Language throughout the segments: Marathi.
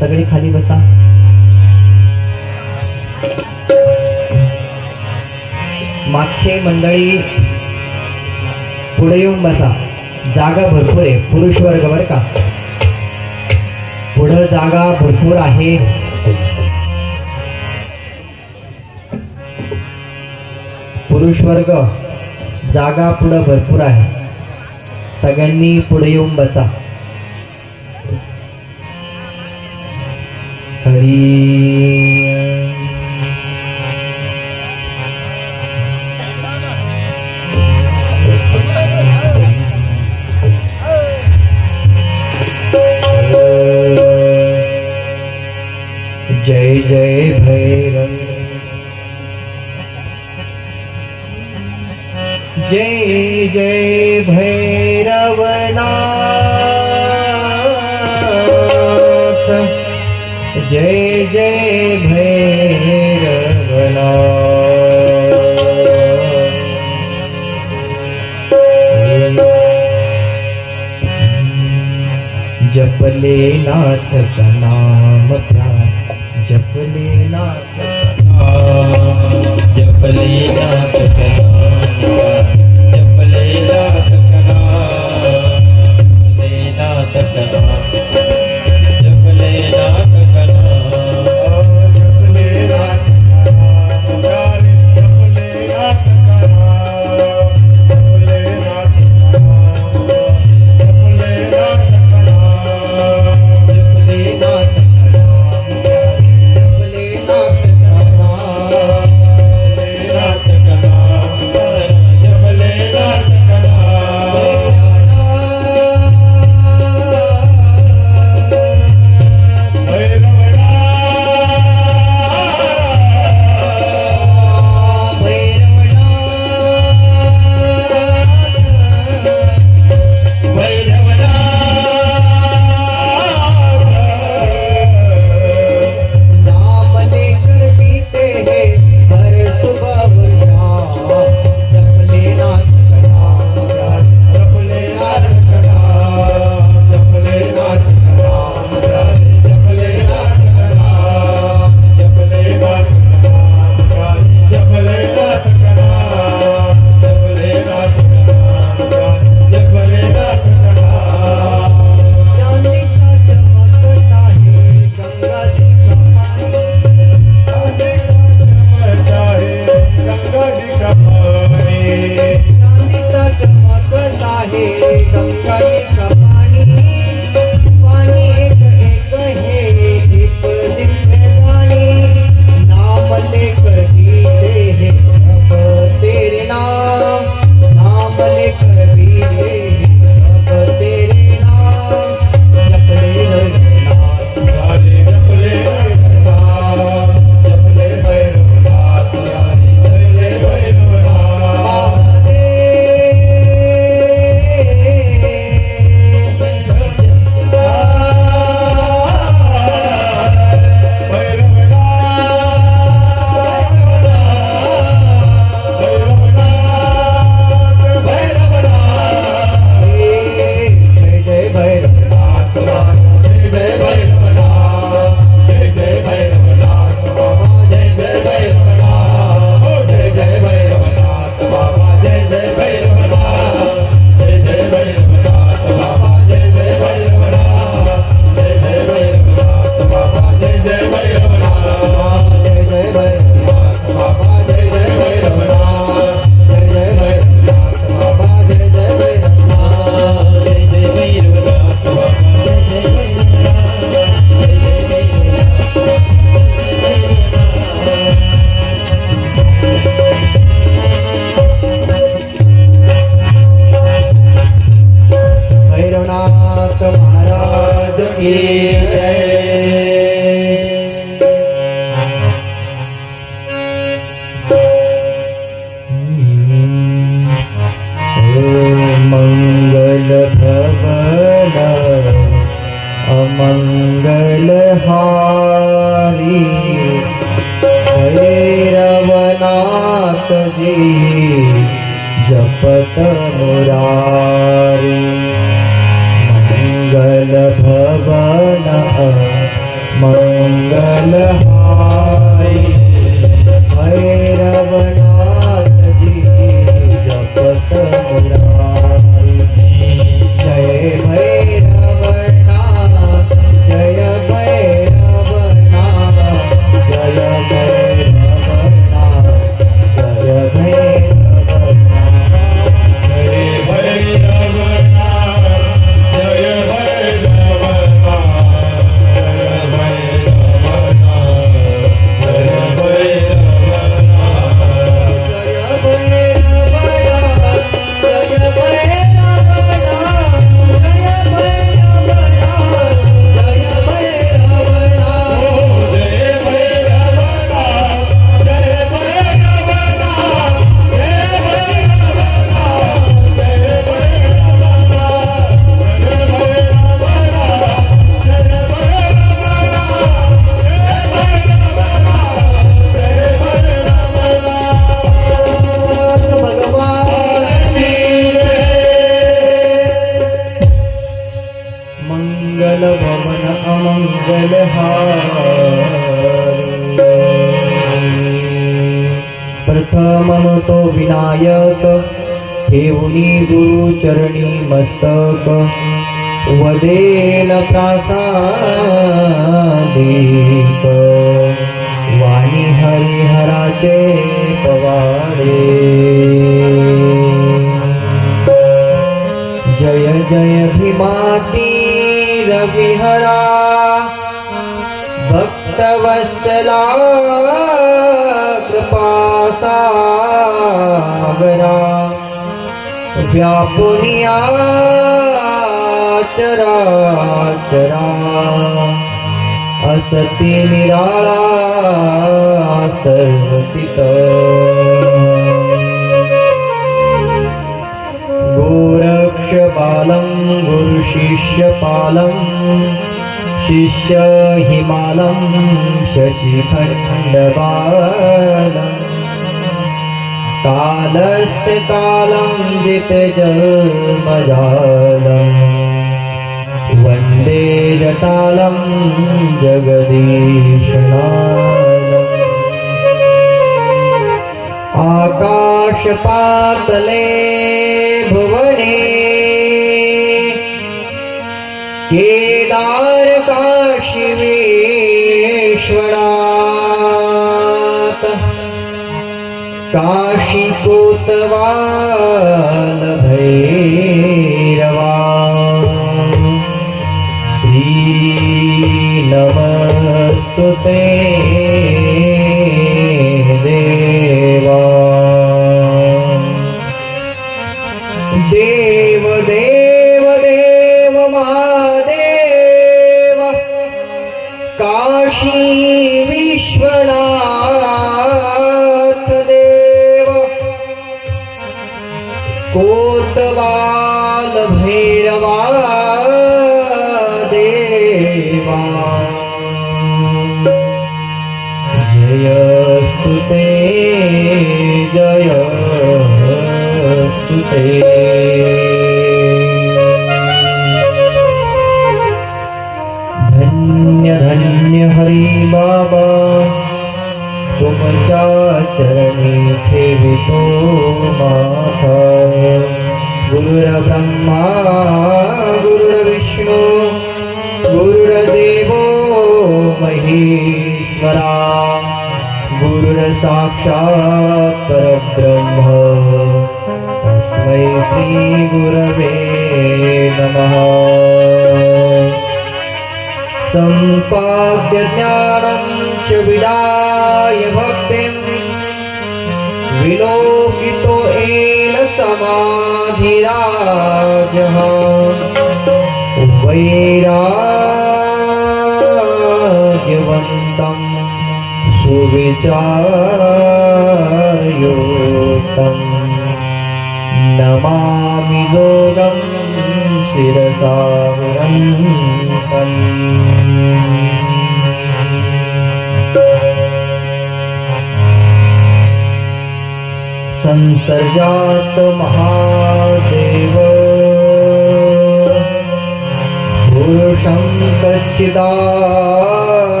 सगळे खाली बसा. मागचे मंडळी पुढे येऊन बसा, जागा भरपूर आहे. पुरुष का. पुढं जागा भरपूर आहे. पुरुष वर्ग जागा पुढं भरपूर आहे. सगळ्यांनी पुढे येऊन बसा. हरी जय जय भैरव. जय जय भैरवनाथ. जय जय भैरवनाथ. जपले नाथ का नाम प्यार. जपले नाथ का नाम. जपले नाथ का नाम. जपले नाथ का नाम. जपले नाथ का नाम. जपले नाथ का नाम. जपले नाथ का नाम. जपले नाथ का नाम. जपले नाथ का नाम. जपले नाथ का नाम. जपले नाथ मंगलहारी भैरवनाथ जी जपत मुरारी मंगल भवन मंगलहारी भैरवनाथ जी जपत मुरारी जय भैरव मंगल भवन अमंगल प्रथम तो विनायक ठेवुनी गुरु चरणी मस्तक वदेल प्रासादिक वाणी हरिहराचे पवाडे जय जय भीमाती रविहरा भक्तवत्सला कृपासागरा व्यापुनिया चराचरा असती निराळा सर्वतित गोरक्षपालं गुरुशिष्यपालं शिष्य हिमालं शशिखण्डबालं कालस्य कालं जितजन्मजालं वन्दे जटालं जगदीशनाथम् आकाशपातले भुवने केदारकाशी विश्वनाथ काशीकोतवाल भैरवा श्री नमस्तुते देवा देव देव देव महादेव काशी विश्वनाथ देव कोतवाल भैरवा देवा जयस्तुते जयस्तुते धन्य धन्य हरी बाबा तुमच्या चरणी ठेवितो माथा गुरुर्ब्रह्मा गुरुर्विष्णू गुरुर्देवो महेश्वरा गुरुर्साक्षात् परब्रह्म तस्मै श्री गुरवे नमः सम्पाद्य ज्ञानं च विदाय भक्तिं विलोकितो येन समाधिराजः वैराग्यवन्तं सुविचारयुक्तं नमामि योगं शिरसा संसर्जात महादेव पुरुषं कच्चिदाभृतं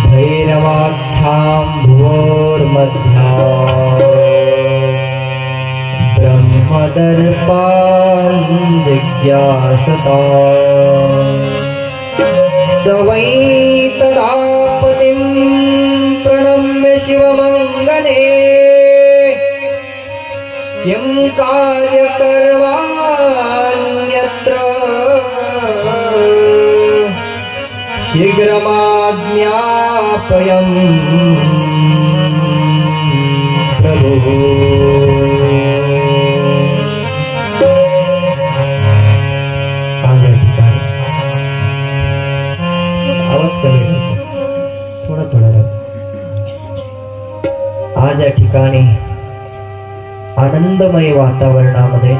भैरवाख्यां भुवोर्मध्या ब्रह्मदर्पान् जिज्ञासता स वै तदापतिं प्रणम्य शिवमङ्गले किं कार्यकर्वाण्यत्र शीघ्रमाज्ञापयं प्रभुः आज या ठिकाणी आनंदमय वातावरणामध्ये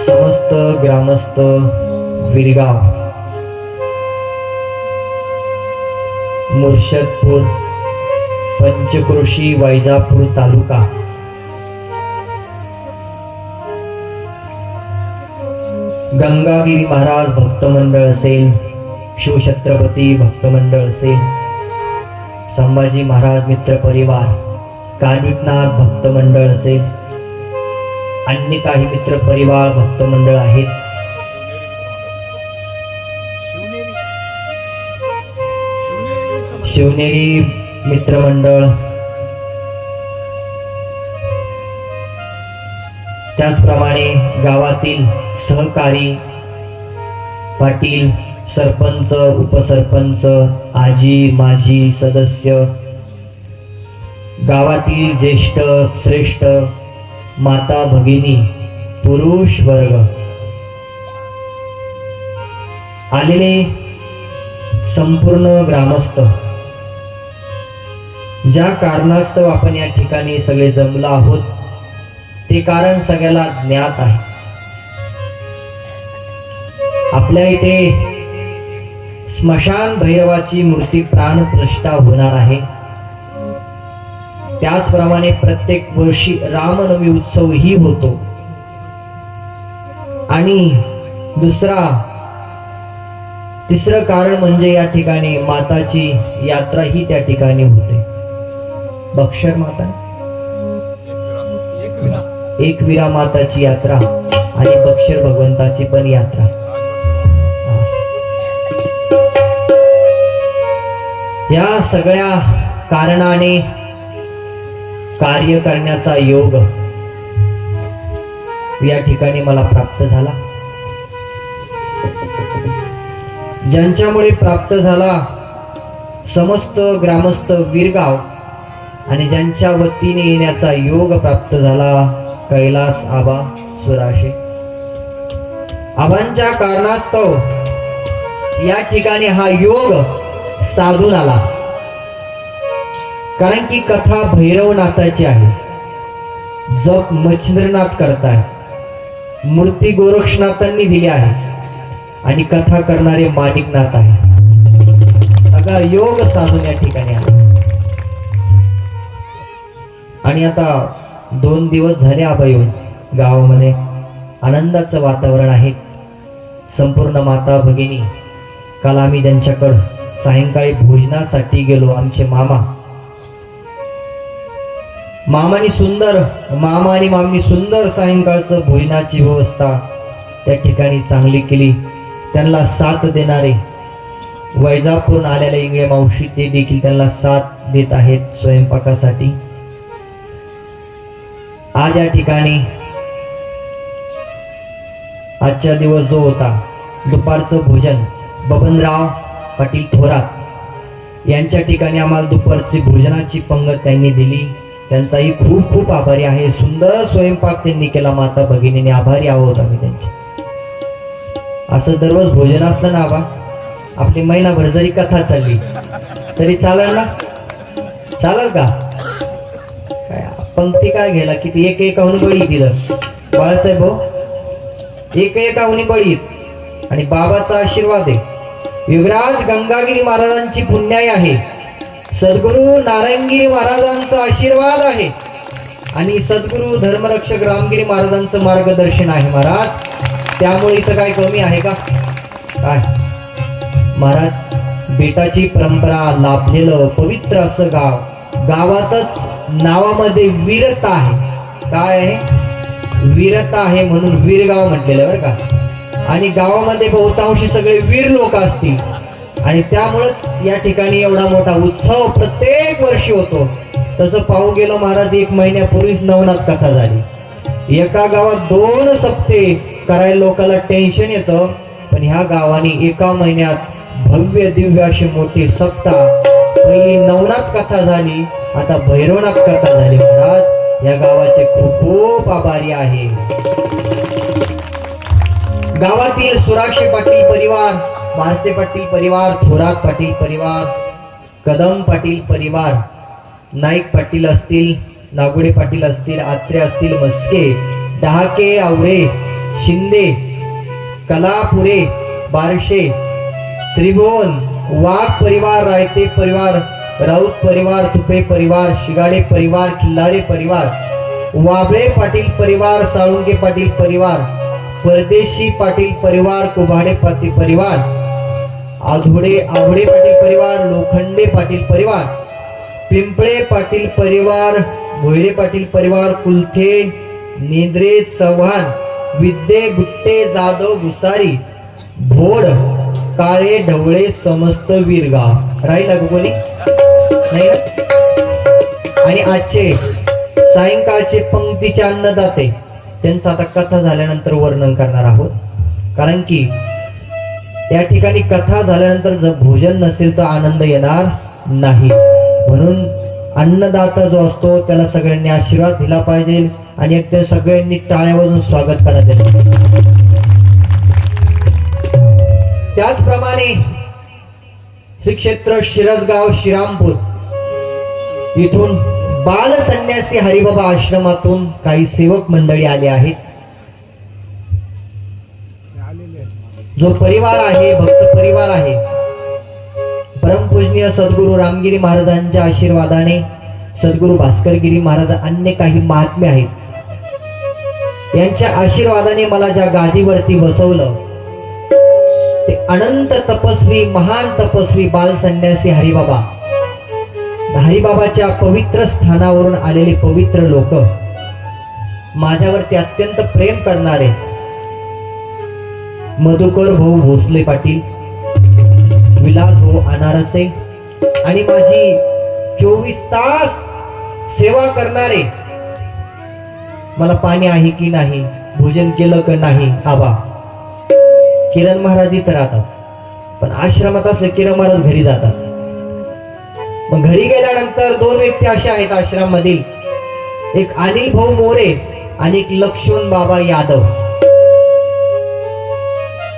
समस्त ग्रामस्थ विरगाव मुर्शदपूर पंचक्रोशी वैजापूर तालुका गंगागिरी महाराज भक्त मंडळ असेल, शिवछत्रपती भक्त मंडळ असेल, संभाजी महाराज मित्र परिवार, कानिटनाथ भक्त मंडळ असेल, अन्य काही मित्र परिवार भक्त मंडळ आहेत. शिवनेरी मित्रमंडळ, त्याचप्रमाणे गावातील सहकारी, पाटील, सरपंच, उपसरपंच, आजी माजी सदस्य, गावातील ज्येष्ठ श्रेष्ठ, माता भगिनी, पुरुष वर्ग, आलेले संपूर्ण ग्रामस्थ, ज्या कारणास्तव आपण या ठिकाणी सगळे जमलो आहोत ते कारण सगळ्याला ज्ञात आहे. आपल्या इथे स्मशान भैरवाची मूर्ती प्राणप्रतिष्ठा होणार आहे. त्याचप्रमाणे प्रत्येक वर्षी रामनवमी उत्सव ही होतो. आणि तिसरं कारण म्हणजे या ठिकाणी माताची यात्रा ही त्या ठिकाणी होते. बक्षर माता, एकविरा माताची यात्रा आणि बक्षर भगवंताची पण यात्रा. या सगळ्या कारणाने कार्य करण्याचा योग या ठिकाणी मला प्राप्त झाला. ज्यांच्यामुळे प्राप्त झाला समस्त ग्रामस्थ वीरगाव, आणि ज्यांच्या वतीने येण्याचा योग प्राप्त झाला कैलास आबा सुराशे. आबांच्या कारणास्तव या ठिकाणी हा योग साधून आला. कारण की कथा भैरवनाथाची आहे, जप मच्छिंद्रनाथ करताय, मूर्ती गोरक्षनाथांनी दिली आहे आणि कथा करणारे माणिकनाथ आहे. सगळा योग साधून या ठिकाणी आला. आणि आता 2 दिवस झाले आबा येऊन गावामध्ये आनंदाचं वातावरण आहे. संपूर्ण माता भगिनी, काल आम्ही त्यांच्याकडं सायंकाळी भोजनासाठी गेलो. आमचे मामा आणि मामी सुंदर सायंकाळचं भोजनाची व्यवस्था त्या ठिकाणी चांगली केली. त्यांना साथ देणारे वैजापूरून आलेल्या इंगळे मावशी, ते देखील त्यांना साथ देत आहेत स्वयंपाकासाठी. आज या ठिकाणी आजचा दिवस जो होता, दुपारचं भोजन बबनराव पाटील थोरात यांच्या ठिकाणी आम्हाला दुपारची भोजनाची पंगत त्यांनी दिली. त्यांचाही खूप खूप आभारी आहे. सुंदर स्वयंपाक त्यांनी केला. माता भगिनीने आभारी आहोत आम्ही त्यांचे. असं दररोज भोजन असलं ना आबा, आपली महिनाभर जरी कथा चालली तरी चालेल ना? चालेल का? काय पंक्ती काय घ्यायला, किती एक एकाहून बळी दिलं बाळासाहेब हो, एक एकाहून बळी. आणि बाबाचा आशीर्वाद आहे. युगराज गंगागिरी महाराजांची पुण्याई आहे, सद्गुरु नारायणगिरी महाराजांचा आशीर्वाद आहे, आणि सद्गुरु धर्मरक्षक रामगिरी महाराजांचं मार्गदर्शन आहे महाराज. त्यामुळे इथं काय कमी आहे का? काय महाराज, बेटाची परंपरा लाभलेलं पवित्र असं गाव, गावातच नावामध्ये वीरता आहे. काय आहे? वीरता आहे, म्हणून वीरगाव म्हटलेलं बरं का. आणि गावामध्ये बहुतांशी सगळे वीर लोक असतील, आणि त्यामुळेच या ठिकाणी एवढा मोठा उत्सव प्रत्येक वर्षी होतो. तसं पाहू गेलो महाराज, 1 महिन्यापूर्वीच नवनाथ कथा झाली. एका गावात 2 सप्ते करायला लोकांना टेन्शन येतं, पण ह्या गावाने एका महिन्यात भव्य दिव्य अशी मोठी सप्ताह, पहिली नवनाथ कथा झाली, आता भैरवनाथ कथा झाली. महाराज या गावाचे खूप खूप आभारी आहे. गावातील सुराशे पाटील परिवार, माळसे पाटील परिवार, थोरात पाटील परिवार, कदम पाटील परिवार, नाईक पाटील असतील, नागुडे पाटील असतील, आत्रे असतील, मस्के, डहाके, आवरे, शिंदे, कलापुरे, बारशे, त्रिभुवन, वाघ परिवार, रायते परिवार, राऊत परिवार, तुपे परिवार, शिगाडे परिवार, खिल्लारे परिवार, वाबळे पाटील परिवार, साळुंके पाटील परिवार, परदेशी पाटील परिवार, कुभाडे पाटील परिवार, आवडे पाटील परिवार, लोखंडे पाटील परिवार, पिंपळे पाटील परिवार, भोयरे पाटील परिवार, कुलथे, नेंद्रे, चव्हाण, विद्ये, बुट्टे, जाधव, भुसारी, भोड, काळे, ढवळे, समस्त वीरगाव. राहिला का कोणी? नाही ना? आणि आजचे सायंकाळचे पंक्तीचे अन्नदाते त्यांचं आता कथा झाल्यानंतर वर्णन करणार आहोत. कारण की त्या ठिकाणी कथा झाल्यानंतर जर भोजन नसेल तर आनंद येणार नाही. म्हणून अन्नदाता जो असतो त्याला सगळ्यांनी आशीर्वाद दिला पाहिजे आणि एक सगळ्यांनी टाळ्या वाजवून स्वागत करायचं. त्याचप्रमाणे श्री क्षेत्र शिरसगाव श्रीरामपूर इथून बाल संन्यासी हरिबाबा आश्रमातून काही सेवक मंडळी आले आहेत. जो परिवार आहे, भक्त परिवार आहे, परमपूजनीय सद्गुरू रामगिरी महाराजांच्या आशीर्वादाने, सद्गुरू भास्करगिरी महाराज, अन्य काही महात्मे आहेत, यांच्या आशीर्वादाने मला ज्या गादीवरती बसवलं ते अनंत तपस्वी, महान तपस्वी बाल संन्यासी हरिबाबा, हरिबाबाच्या पवित्र स्थानावरून आलेले पवित्र लोक, माझ्यावरती अत्यंत प्रेम करणारे मधुकर भाऊ भोसले पाटील, विलास भाऊ अनारसे आणि माझी 24 तास सेवा करणारे, मला पाणी आहे की नाही, भोजन केलं की नाही, आबा किरण महाराज इथं राहतात, पण आश्रमात असले किरण महाराज घरी जातात. मग घरी गेल्यानंतर 2 व्यक्ती अशा आहेत आश्रमामधील, एक अनिल भाऊ मोरे आणि एक लक्ष्मण बाबा यादव.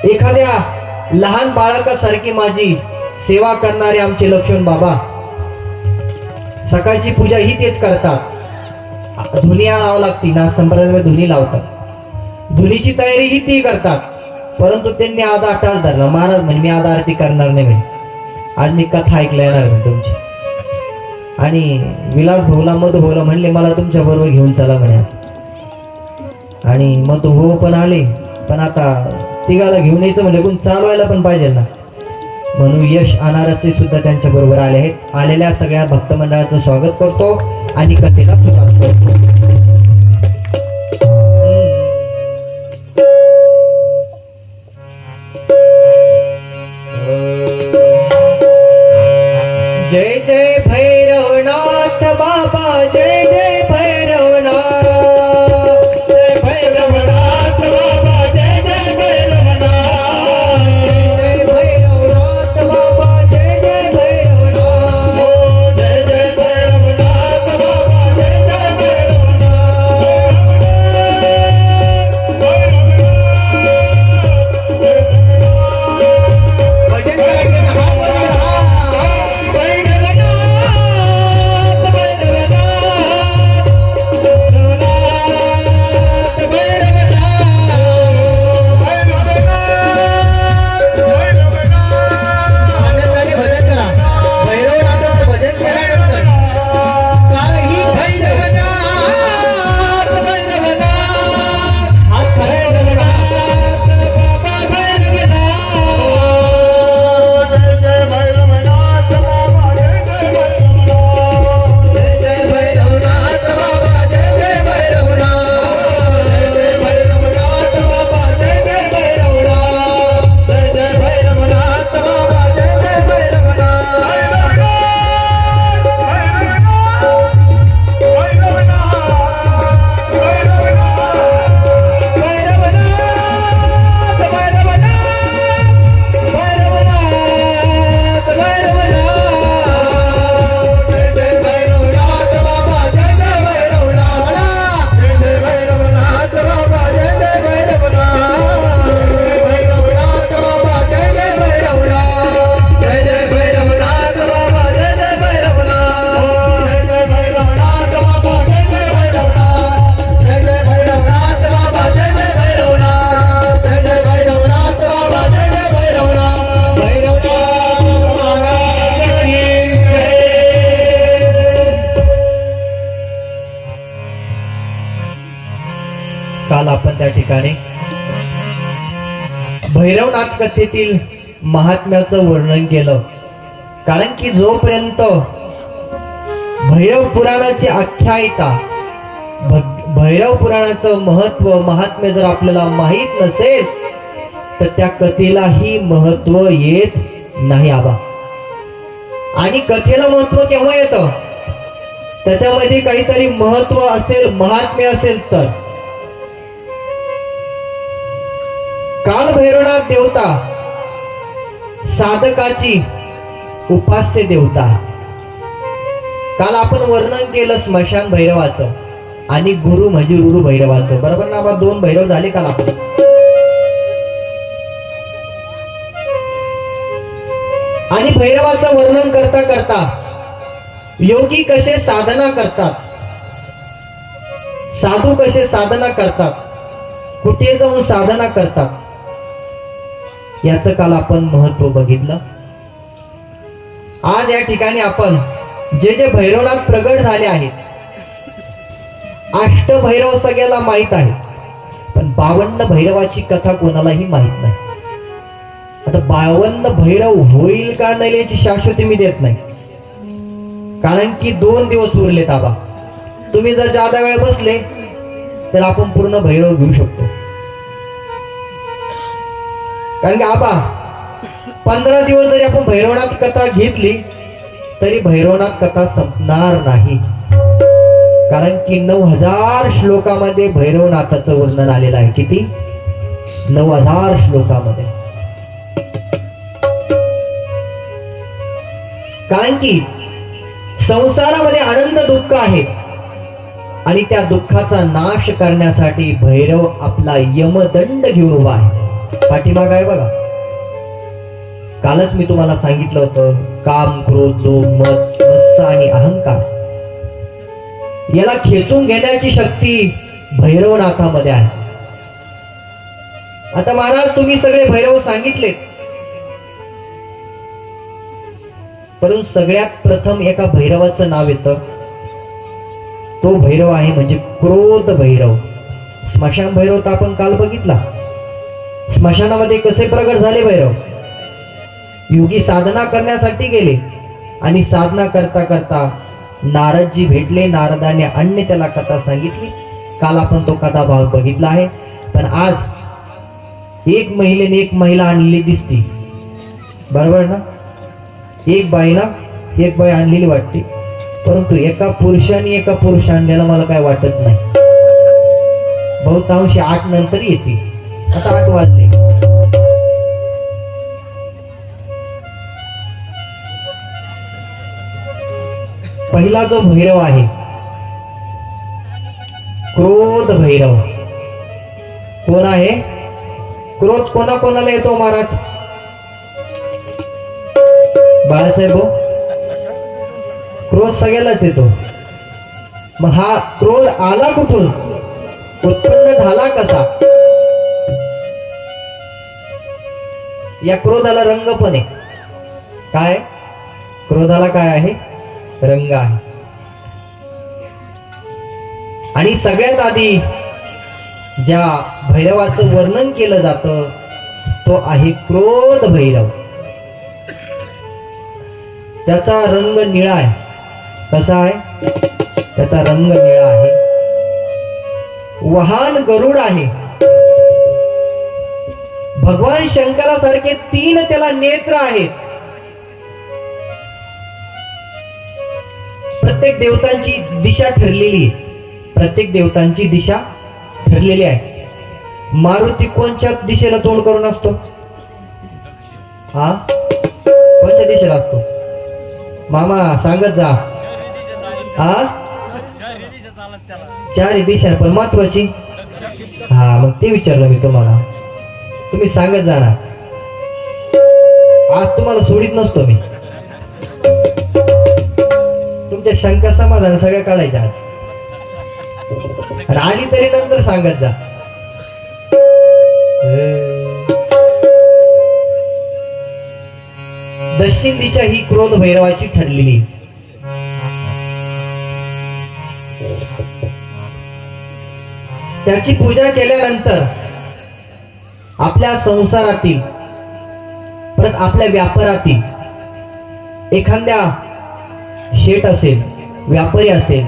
एखाद्या लहान बाळकासारखी माझी सेवा करणारे आमचे लक्ष्मण बाबा सकाळची पूजा ही तेच करतात. धुनी लावावं लागती ना, संप्रदायामध्ये धुनी लावतात, धुनीची तयारी ही ती करतात. परंतु त्यांनी आज 8 तास धरला. महाराज म्हणे मी आज आरती करणार नाही म्हणे, आज मी कथा ऐकला येणार म्हणे तुमची. आणि विलास भाऊला, मधु भाऊला म्हणले मला तुमच्या बरोबर घेऊन चला म्हणे आज. आणि मधु भाऊ पण आले, पण आता तिघाला घेऊन यायचं म्हणजे कोण चालवायला पण पाहिजे ना, म्हणून यश अनारसे सुद्धा त्यांच्या बरोबर आले आहेत. आलेल्या सगळ्या भक्त मंडळाचं स्वागत करतो आणि कथेला सुरुवात करतो. जय जय भैरवनाथ बाबा, जय जय भैरवनाथ, जय भैरवनाथ बाबा, जय जय भैरवनाथ, जय भैरवनाथ बाबा, जय जय भैरवनाथ, जय जय भैरवनाथ बाबा, जय जय भैरवनाथ. भजन करायचं ना, हा बोला हा. काल आपण त्या ठिकाणी भैरवनाथ कथेतील महात्म्याचं वर्णन केलं, कारण की जोपर्यंत भैरव पुराणाची आख्यायिका, भैरव पुराणाचं महत्व महात्म्य जर आपल्याला माहीत नसेल तर त्या कथेलाही महत्व येत नाही आबा. आणि कथेला महत्व केव्हा येतं? त्याच्यामध्ये काहीतरी महत्व असेल, महात्म्य असेल तर. काल भैरवनाथ देवता साधकाची उपास्य देवता. काल आपण वर्णन केलं स्मशान भैरवाचं आणि गुरु म्हणजे रुरु भैरवाचं, बरोबर ना? दोन भैरव झाले काल आपले. आणि भैरवाचं वर्णन करता करता योगी कसे साधना करतात, साधू कसे साधना करतात, कुठे जाऊन साधना करतात, याचं काल आपण महत्व बघितलं. आज या ठिकाणी आपण जे जे भैरवनाथ प्रगट झाले आहेत, अष्टभैरव सगळ्याला माहित आहे, पण 52 भैरवाची कथा कोणालाही माहित नाही. आता 52 भैरव होईल का नाही याची शाश्वती मी देत नाही, कारण की 2 दिवस उरलेत आबा. तुम्ही जर जादा वेळ बसले तर आपण पूर्ण भैरव घेऊ शकतो. कारण की आबा 15 दिवस जरी आपण भैरवनाथ कथा घेतली तरी भैरवनाथ कथा संपणार नाही, कारण की 9000 श्लोकामध्ये भैरवनाथाचं वर्णन आलेलं आहे. किती? 9000 श्लोकामध्ये. कारण की संसारामध्ये आनंद दुःख आहे आणि त्या दुःखाचा नाश करण्यासाठी भैरव आपला यमदंड घेऊन उभा आहे. पाठीमाग आहे बघा. कालच मी तुम्हाला सांगितलं होतं, काम, क्रोध, लोभ, मद, मत्सर आणि अहंकार याला खेचून घेण्याची शक्ती भैरवनाथामध्ये आहे. आता महाराज तुम्ही सगळे भैरव सांगितले, परंतु सगळ्यात प्रथम एका भैरवाचं नाव येतं. तो भैरव आहे म्हणजे क्रोध भैरव. स्मशान भैरव तर आपण काल बघितला. स्मशानामध्ये कसे प्रगट झाले भैरव? योगी साधना करण्यासाठी गेले आणि साधना करता करता नारदजी भेटले. नारदाने अन्य त्याला कथा सांगितली. काल आपण तो कथा भाग बघितला आहे. पण आज एक महिलेने एक महिला आणलेली दिसती, बरोबर ना? एक बाईला एक बाई आणलेली वाटते, परंतु एका पुरुषाने एका पुरुष आणलेला मला काय वाटत नाही. बहुतांशी 8 नंतर येते. आता 8 वाजले. पहिला जो भैरव आहे क्रोध भैरव. कोण आहे? क्रोध कोणाकोणाला येतो महाराज? बाळासाहेब, क्रोध सगळ्यालाच येतो. मग हा क्रोध आला कुठून, उत्पन्न झाला कसा? या क्रोधाला रंग पण आहे. काय क्रोधाला काय आहे? रंग आहे. आणि सगळ्यात आधी ज्या भैरवाचं वर्णन केलं जातं तो आहे क्रोध भैरव. त्याचा रंग निळा आहे. कसा आहे? त्याचा रंग निळा आहे. वाहन गरुड आहे. भगवान शंकरासारखे 3 त्याला नेत्र आहेत. प्रत्येक देवतांची दिशा ठरलेली आहे. प्रत्येक देवतांची दिशा ठरलेली आहे. मारुती कोणत्या दिशेला तोंड करून असतो? हा, कोणत्या दिशेला असतो? मामा सांगत जा. हा, 4 दिशा, पण महत्वाची. हा, मग ते विचारलं मी तुम्हाला, तुम्ही सांगत जा ना. आज तुम्हाला सोडित नसतो मी. तुमच्या शंका समाधान सगळ्या काढायच्या आज, आणि आली तरी नंतर सांगत जा. दक्षिण दिशा ही क्रोध भैरवाची ठरलेली. त्याची पूजा केल्यानंतर आपल्या संसारातील परत आपल्या व्यापारातील एखाद्या शेठ असेल, व्यापारी असेल,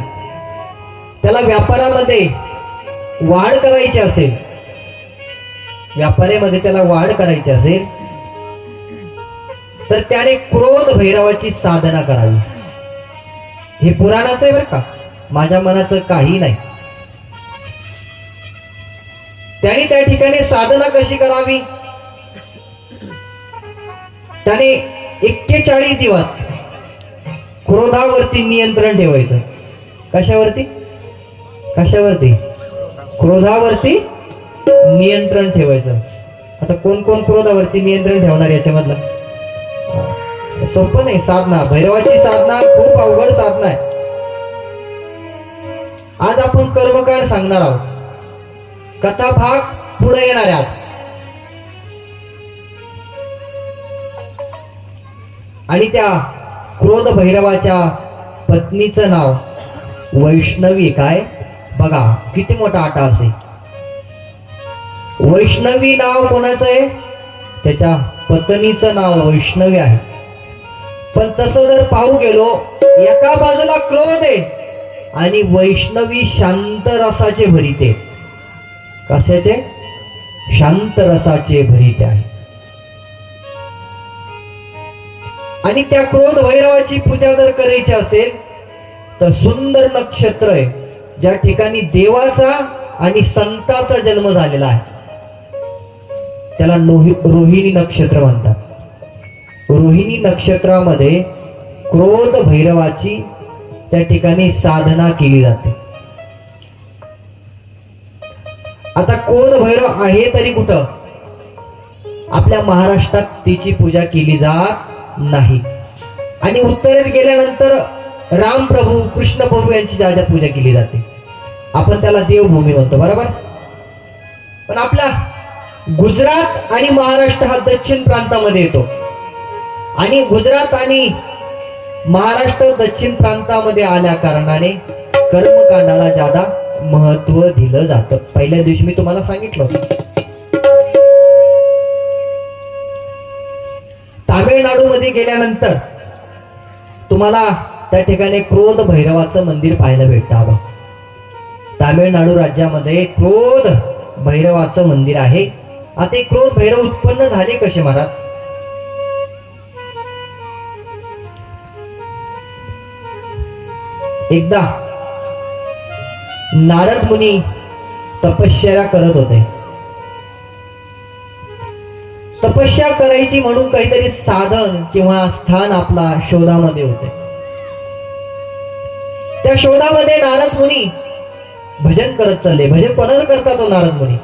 त्याला व्यापारामध्ये वाढ करायची असेल, व्यापारामध्ये त्याला वाढ करायची असेल तर त्याने क्रोध भैरवाची साधना करावी. हे पुराणाचं आहे बरं का, माझ्या मनाचं काही नाही. त्याने त्या ठिकाणी साधना कशी करावी, त्याने 41 दिवस क्रोधावरती नियंत्रण ठेवायचं. कशावरती? कशावरती? क्रोधावरती नियंत्रण ठेवायचं. आता कोण कोण क्रोधावरती नियंत्रण ठेवणार याच्यामधलं? सोपं नाही साधना. भैरवाची साधना खूप अवघड साधना आहे. आज आपण कर्मकांड सांगणार आहोत. कथा भाग पुढे येणार आहे. आणि त्या क्रोध भैरवाच्या पत्नीचं नाव वैष्णवी. काय बघा किती मोठा आटा असे. वैष्णवी नाव कोणाचं आहे? त्याच्या पत्नीचं नाव वैष्णवी आहे. पण तसं जर पाहू गेलो, एका बाजूला क्रोध आहे आणि वैष्णवी शांत रसाचे भरिते. कशाचे? शांत रसाचे भरिते आहे. आणि त्या क्रोध भैरवाची पूजा जर करायची असेल तर सुंदर नक्षत्र आहे, ज्या ठिकाणी देवाचा आणि संताचा जन्म झालेला आहे, त्याला रोहिणी नक्षत्र म्हणतात. रोहिणी नक्षत्रामध्ये क्रोध भैरवाची त्या ठिकाणी साधना केली जाते. आता क्रोध भैरव आहे तरी कुठं? आपल्या महाराष्ट्रात तिची पूजा केली जात नाही. आणि उत्तरेत गेल्यानंतर राम प्रभू, कृष्ण प्रभू यांची ज्या पूजा केली जाते, आपण त्याला देवभूमी म्हणतो, बरोबर. पण आपला गुजरात आणि महाराष्ट्र हा दक्षिण प्रांतामध्ये येतो. आणि गुजरात आणि महाराष्ट्र दक्षिण प्रांतामध्ये आल्या कारणाने कर्मकांडाला ज्यादा महत्व दिलं जातं. पहिल्या दिवशी मी तुम्हाला सांगितलं. तामिळनाडूमध्ये गेल्यानंतर तुम्हाला त्या ठिकाणी क्रोध भैरवाचं मंदिर पाहायला भेटतं. तामिळनाडू राज्यामध्ये क्रोध भैरवाचं मंदिर आहे. आता हे क्रोध भैरव उत्पन्न झाले कसे महाराज? एकदा नारद मुनी तपश्चर्या करत होते. तपस्या करायची म्हणून काहीतरी साधन किंवा स्थान आपला शोधामध्ये होते. त्या शोधामध्ये नारद मुनी भजन करत चालले. भजन कोणाचं करतात तो नारद मुनी?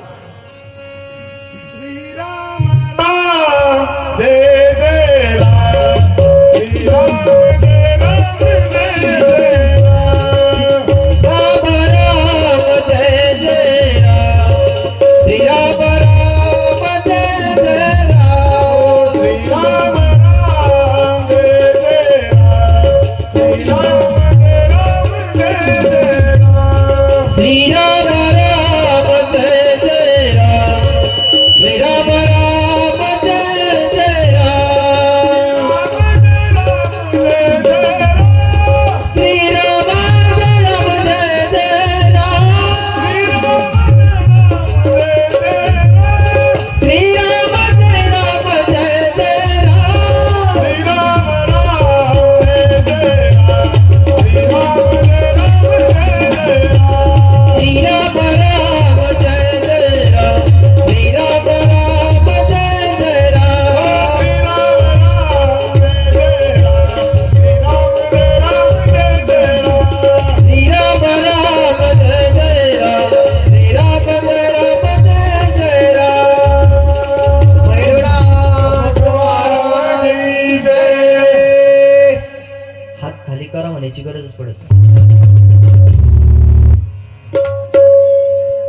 गरजच पडत.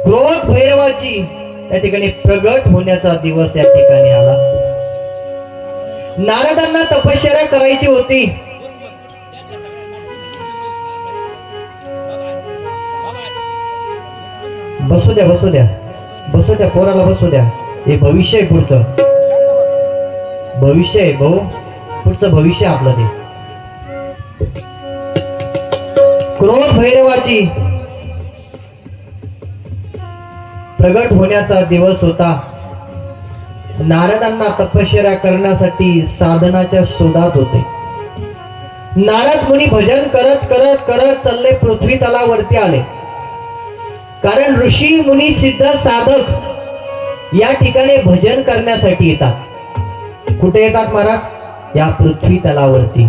क्रोध भैरवाची त्या ठिकाणी प्रगट होण्याचा दिवस या ठिकाणी आला. नारदांना तपश्चर्या करायची होती. बसू द्या बसू द्या बसू द्या, पोराला बसू द्या. हे भविष्य आहे, पुढचं भविष्य आहे भाऊ, पुढचं भविष्य आपलं ते. क्रोध भैरवाची प्रगट होण्याचा दिवस होता. नारदांना तपश्चर्या करण्यासाठी साधनाच्या शोधात होते. नारद मुनी भजन करत करत करत चालले, पृथ्वी तलावरती आले. कारण ऋषी मुनी सिद्ध साधक या ठिकाणी भजन करण्यासाठी येतात. कुठे येतात महाराज? या पृथ्वी तलावरती.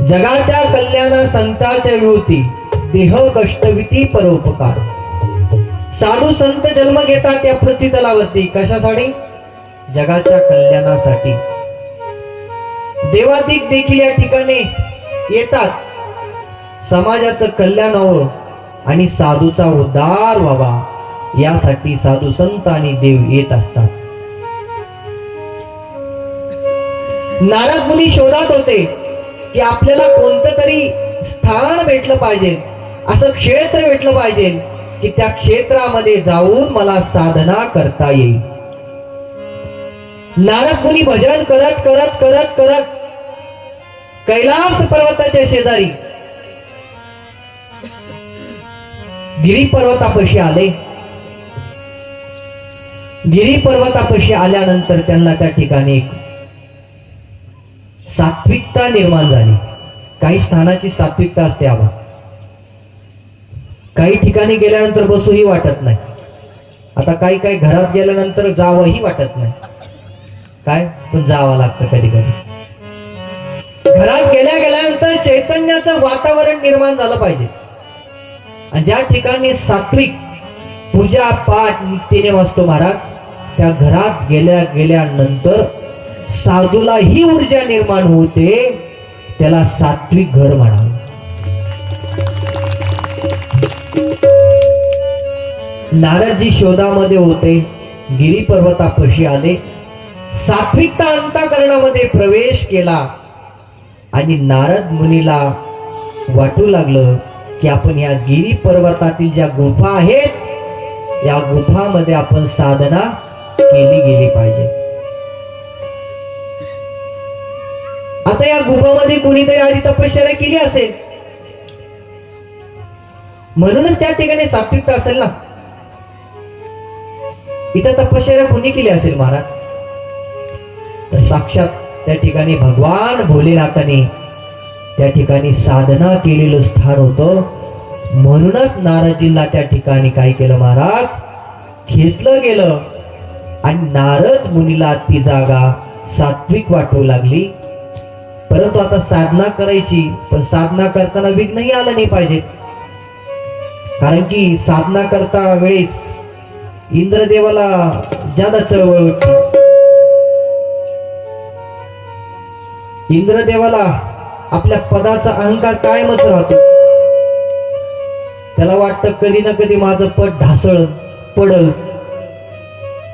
जगाच्या कल्याणा संतांच्या विभूती, देह कष्टविती परोपकार. साधू संत जन्म घेतात या पृथ्वी तलावरती. कशासाठी? जगाच्या कल्याणासाठी. देवादिक देखील या ठिकाणी येतात, समाजाचं कल्याण व्हावं आणि साधूचा उद्धार व्हावा यासाठी साधू संत आणि देव येत असतात. नारद मुनी शोधात होते की आपल्याला कोणतं तरी स्थान भेटलं पाहिजे, असं क्षेत्र भेटलं पाहिजे की त्या क्षेत्रामध्ये जाऊन मला साधना करता येईल. नारद मुनी भजन करत करत करत करत कैलास पर्वताच्या शेजारी गिरी पर्वतापाशी आले. गिरी पर्वतापाशी आल्यानंतर त्यांना त्या ठिकाणी एक सात्विकता निर्माण झाली. काही स्थानाची सात्विकता असते आबा. काही ठिकाणी गेल्यानंतर बसूही वाटत नाही. आता काही काही घरात गेल्यानंतर जावंही वाटत नाही, काय पण जावं लागतं कधी कधी. घरात गेल्यानंतर चैतन्याचं वातावरण निर्माण झालं पाहिजे. आणि ज्या ठिकाणी सात्विक पूजा पाठ नित्यनेम असतो महाराज, त्या घरात गेल्यानंतर साधूला ही ऊर्जा निर्माण होते, त्याला सात्विक घर म्हणावं. नारदजी शोधामध्ये होते, गिरी पर्वतापाशी आले, सात्विकता अंतःकरणामध्ये प्रवेश केला आणि नारद मुनीला वाटू लागलं की आपण या गिरी पर्वतातील ज्या गुफा आहेत, या गुफामध्ये आपण साधना केली गेली पाहिजे. आता या गुफामध्ये कुणीतरी आधी तपश्चर्या केली असेल, म्हणूनच त्या ठिकाणी सात्विकता असेल ना. इथं तपश्चर्या कुणी केली असेल महाराज? तर साक्षात त्या ठिकाणी भगवान भोलेनाथाने त्या ठिकाणी साधना केलेलं स्थान होतं. म्हणूनच नारदजींना त्या ठिकाणी काय केलं महाराज? खेचलं गेलं आणि नारद मुनीला ती जागा सात्विक वाटू लागली. परंतु आता साधना करायची, पण साधना करताना विघ्नही आलं नाही पाहिजे. कारण की साधना करता वेळेस इंद्रदेवाला ज्यादा चळवळ होती. इंद्रदेवाला आपल्या पदाचा अहंकार कायमच राहतो. त्याला वाटतं कधी ना कधी माझं पद ढासळ पडल.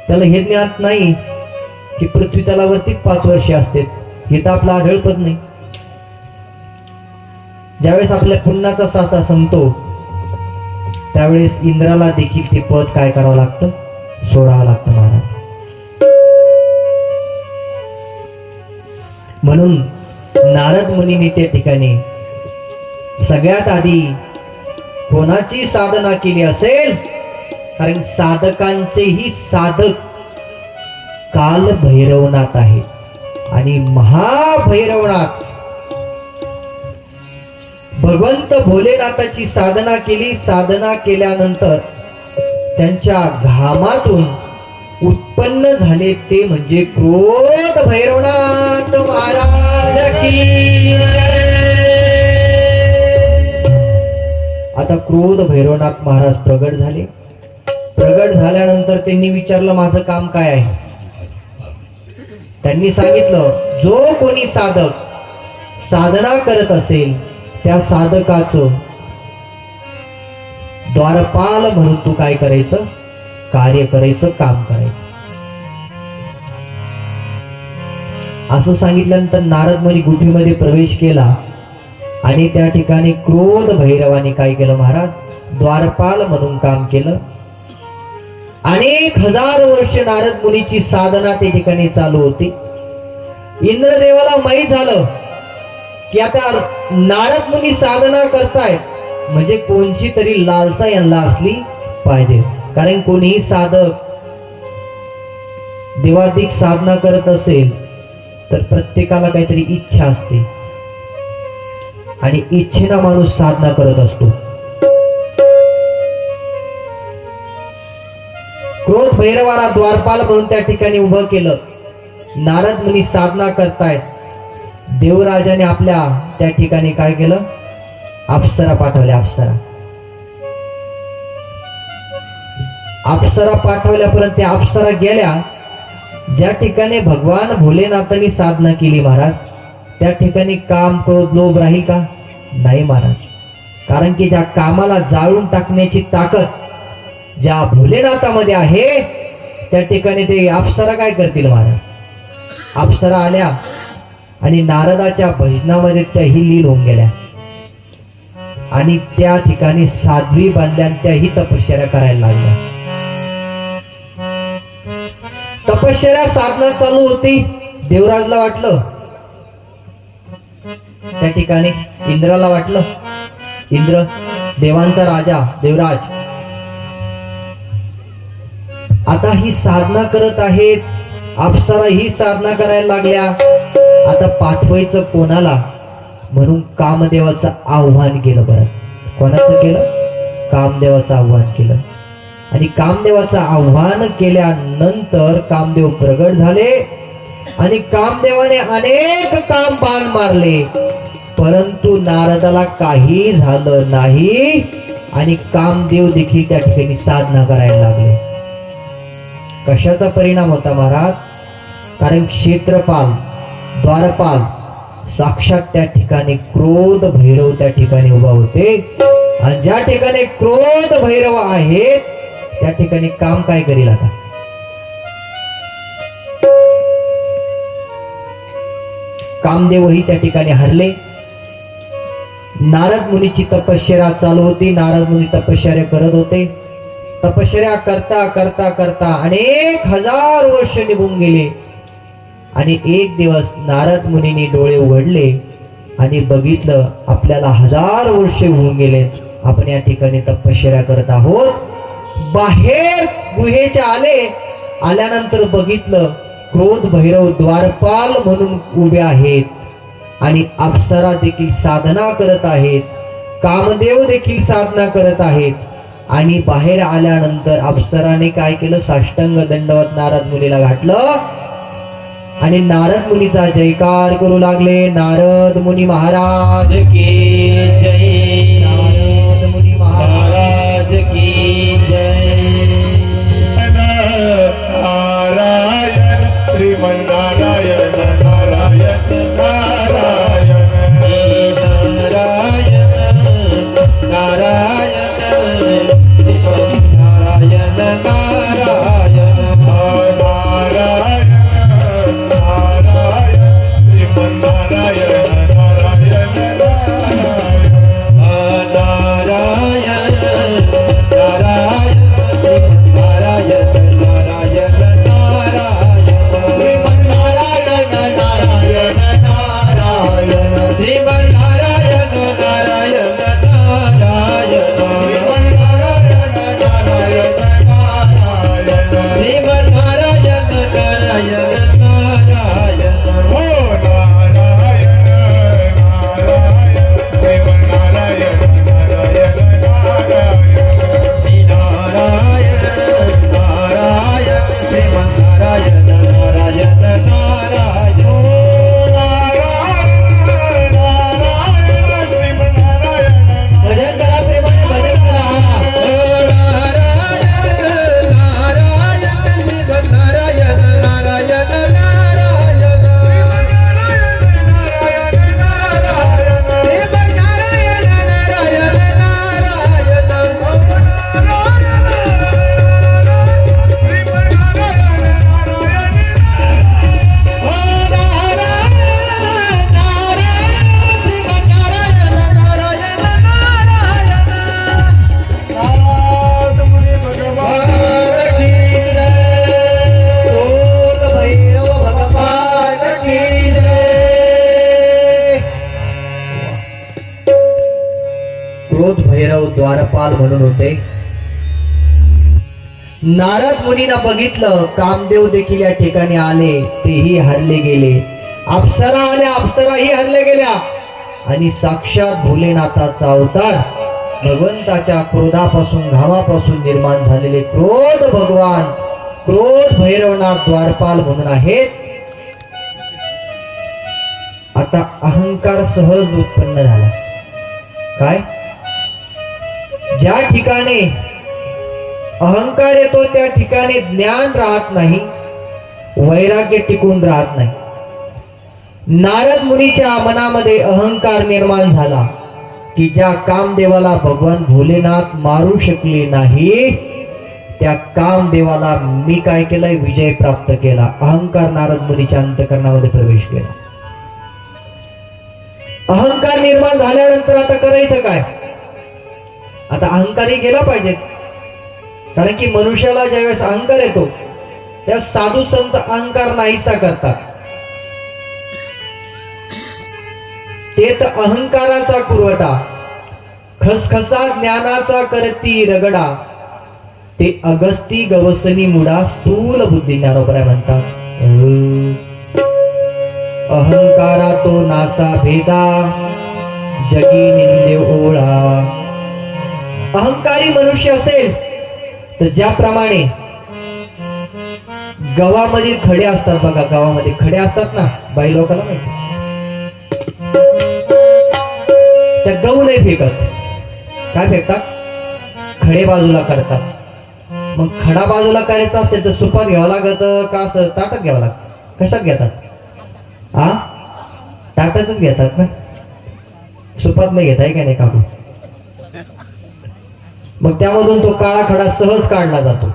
त्याला हे ज्ञात नाही की पृथ्वी तलावरतीच 5 वर्षे असते, हे तर आपला आढळ पद नाही. ज्यावेळेस आपल्या पुन्हाचा साचा संपतो, त्यावेळेस इंद्राला देखील ते पद काय करावं लागतं? सोडावं लागतं महाराज. म्हणून नारद मुनीने त्या ठिकाणी सगळ्यात आधी कोणाची साधना केली असेल? कारण साधकांचेही साधक काल भैरवनाथ आहे आणि महाभैरवनाथ भगवंत भोलेनाथाची साधना केली. साधना केल्यानंतर त्यांच्या घामातून उत्पन्न झाले ते म्हणजे क्रोध भैरवनाथ महाराज की. आता क्रोध भैरवनाथ महाराज प्रगट झाले. प्रगट झाल्यानंतर त्यांनी विचारलं माझं काम काय आहे? त्यांनी सांगितलं जो कोणी साधक साधना करत असेल त्या साधकाचं द्वारपाल म्हणून तू काय करायचं? कार्य करायचं, काम करायचं. असं सांगितल्यानंतर नारद मुनी गुफेमध्ये प्रवेश केला आणि त्या ठिकाणी क्रोध भैरवाने काय केलं महाराज? द्वारपाल म्हणून काम केलं. अनेक हजार वर्ष नारद मुनीची साधना त्या ठिकाणी चालू होती. इंद्रदेवाला माहीत झालं की आता नारद मुनी साधना करतायत म्हणजे कोणची तरी लालसा यांना असली पाहिजे. कारण कोणीही साधक देवाधिक साधना करत असेल तर प्रत्येकाला काहीतरी इच्छा असते आणि इच्छेनं माणूस साधना करत असतो. क्रोध भैरवाला द्वारपाल म्हणून त्या ठिकाणी उभं केलं. नारद मुनी साधना करतायत. देवराजाने आपल्या त्या ठिकाणी काय केलं, अप्सरा पाठवल्या. अप्सरा पाठवल्यापर्यंत त्या अप्सरा गेल्या ज्या ठिकाणी भगवान भोलेनाथांनी साधना केली महाराज, त्या ठिकाणी काम क्रोध लोभ राहील का? नाही महाराज. कारण की ज्या कामाला जाळून टाकण्याची ताकद ज्या भोलेनाथामध्ये आहे त्या ठिकाणी ते अप्सरा काय करतील महाराज. अप्सरा आल्या आणि नारदाच्या भजनामध्ये त्याही लीन होऊन गेल्या आणि त्या ठिकाणी साध्वी बांधल्या, त्याही तपश्चर्या करायला लागल्या. तपश्चर्या साधना चालू होती. देवराजला वाटलं, त्या ठिकाणी इंद्राला वाटलं, इंद्र देवांचा राजा देवराज आता ही साधना करत आहेत, अप्सरा ही साधना करायला लागल्या, आता पाठवायचं कोणाला म्हणून कामदेवाचं आव्हान केलं. बरं कोणाचं केलं? कामदेवाचं आव्हान केलं. आणि कामदेवाचं आव्हान केल्यानंतर कामदेव प्रगट झाले आणि कामदेवाने अनेक काम बाण मारले, परंतु नारदाला काही झालं नाही आणि कामदेव देखील त्या ठिकाणी साधना करायला लागले. कशाचा परिणाम होता महाराज? कारण क्षेत्रपाल द्वारपाल साक्षात त्या ठिकाणी क्रोध भैरव त्या ठिकाणी उभा होते आणि ज्या ठिकाणी क्रोध भैरव आहेत त्या ठिकाणी काम काय करील? आता कामदेवही त्या ठिकाणी हरले. नारद मुनीची तपश्चर्या चालू होती. नारद मुनी तपश्चर्या करत होते. तपश्चर्या करता करता करता अनेक हजार वर्ष निघून गेले आणि एक दिवस नारद मुनींनी डोळे उघडले आणि बघितलं आपल्याला हजार वर्ष होऊन गेले, आपण या ठिकाणी तपश्चर्या करत आहोत. बाहेर गुहेच्या आल्यानंतर बघितलं क्रोध भैरव द्वारपाल म्हणून उभे आहेत आणि अप्सरा देखील साधना करत आहेत, कामदेव देखील साधना करत आहेत. आणि बाहेर आल्यानंतर अप्सराने काय केलं? साष्टांग दंडवत नारद मुनीला घातलं आणि नारद मुनीचा जयकार करू लागले. नारद मुनी महाराज की जय, नारद मुनी महाराज की जय. नारायण श्रीमन्नारायण नारायण नारायण नारायण नारायण नारायण नारायण नारायण नारायण श्रीमन्नारायण नारायण नारायण क्रोध भैरव द्वारपाल म्हणून होते. नारद मुनींना बघितलं, कामदेव देखील या ठिकाणी आले, तेही हरले गेले. अप्सरा आल्या, अप्सराही हरले गेल्या. आणि साक्षात भोलेनाथाचा अवतार, भगवंताच्या क्रोधापासून घामापासून निर्माण झालेले क्रोध भगवान, क्रोध भैरवनाथ द्वारपाल म्हणून आहेत. आता अहंकार सहज उत्पन्न झाला. काय? ज्या ठिकाणी अहंकार येतो त्या ठिकाणी ज्ञान राहत नाही, वैराग्य टिकून राहत नाही. नारद मुनीच्या मनामध्ये अहंकार निर्माण झाला की ज्या कामदेवाला भगवान भोलेनाथ मारू शकले नाही, त्या कामदेवाला मी काय केलंय? विजय प्राप्त केला. अहंकार नारद मुनीच्या अंतःकरणामध्ये प्रवेश केला. अहंकार निर्माण झाल्यानंतर आता करायचं काय? आता अहंकारही गेला पाहिजे. कारण की मनुष्याला ज्यावेळेस अहंकार येतो त्या साधू संत अहंकार नाहीसा करतात. ते तर अहंकाराचा कुरवटा, खसखसा ज्ञानाचा करती रगडा, ते अगस्ती गवसनी मुडा स्थूल बुद्धी ज्ञानोबराय म्हणतात. अहंकारा तो नासा भेदा, जगी निंदे ओळा. अहंकारी मनुष्य असेल तर ज्याप्रमाणे गव्हामधील खडे असतात बघा, गावामध्ये खडे असतात ना, बाई लोकांना माहिती, त्या गहू नाही फेकत. काय फेकतात? खडे बाजूला करतात. मग खडा बाजूला करायचा असेल तर सुपात घ्यावं लागत का असं ताटात घ्यावं लागत? कशात घेतात? हा, ताटातच घेतात ना, सुपात नाही घेताय का नाही काकू? मग त्यामधून तो काळा खडा सहज काढला जातो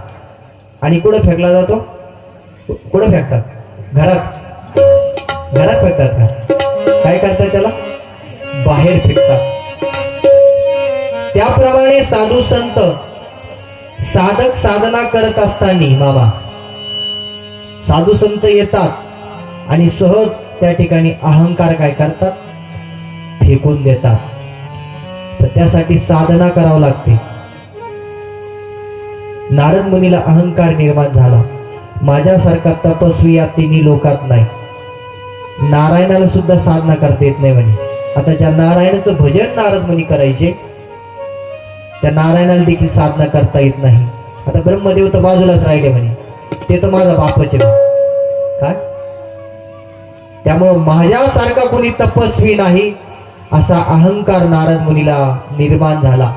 आणि कुठं फेकला जातो? कुठं फेकतात? घरात. घरात फेकतात का? काय करतात त्याला? बाहेर फेकतात. त्याप्रमाणे साधू संत साधक साधना करत असताना मामा साधू संत येतात आणि सहज त्या ठिकाणी अहंकार काय करतात? फेकून देतात. तर त्यासाठी साधना करावं लागते. नारद मुनीला अहंकार निर्माण झाला. माझ्यासारखा तपस्वी या तिन्ही लोकात नाही. नारायणाला सुद्धा साधना करता येत नाही म्हणे. आता ज्या नारायणाचं भजन नारद मुनी करायचे त्या नारायणाला देखील साधना करता येत नाही. आता ब्रह्मदेव तर बाजूलाच राहिले म्हणे, ते तर माझा बापच आहे. काय? त्यामुळं माझ्यासारखा कोणी तपस्वी नाही असा अहंकार नारद मुनीला निर्माण झाला.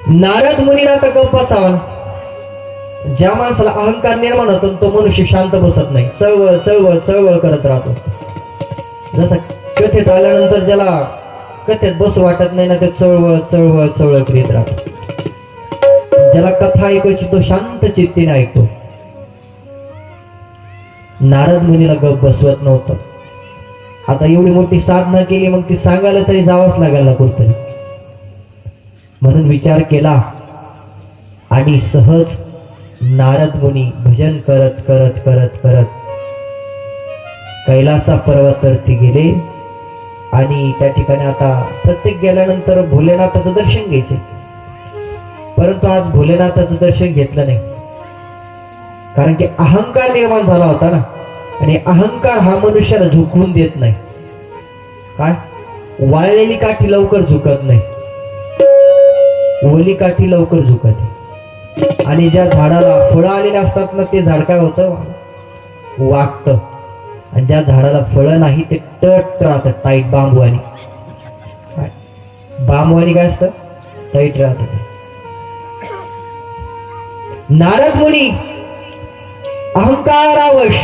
नारद मुनीला तर गप्प बसावा. ज्या माणसाला अहंकार निर्माण होतो तो मनुष्य शांत बसत नाही, चळवळ चळवळ चळवळ करत राहतो. जसं कथेत आल्यानंतर ज्याला कथेत बसू वाटत नाही ना, ते चळवळ चळवळ चळवळ करीत राहतो. ज्याला कथा ऐकायची तो शांत चित्तीने ऐकतो. नारद मुनीला गप्प बसवत नव्हतं. आता एवढी मोठी साधना केली, मग ती सांगायला तरी जावंच लागेल ना कुठतरी. म्हणून विचार केला आणि सहज नारद मुनी भजन करत करत करत करत कैलासा पर्वतावरती गेले. आणि त्या ठिकाणी आता प्रत्येक गेल्यानंतर भोलेनाथाचं दर्शन घ्यायचे, परंतु आज भोलेनाथाचं दर्शन घेतलं नाही. कारण की अहंकार निर्माण झाला होता ना, आणि अहंकार हा मनुष्याला झुकवून देत नाही. काय? वाळलेली काठी लवकर झुकत नाही, ओली काठी लवकर झुकते. आणि ज्या झाडाला फळं आलेली असतात ना, ते झाड काय होतं? वागतं. आणि ज्या झाडाला फळं नाही ते टट राहतं, टाईट. बांबूवानी बांबूवानी काय असतं? टाईट राहतं. नारद मुनी अहंकारावश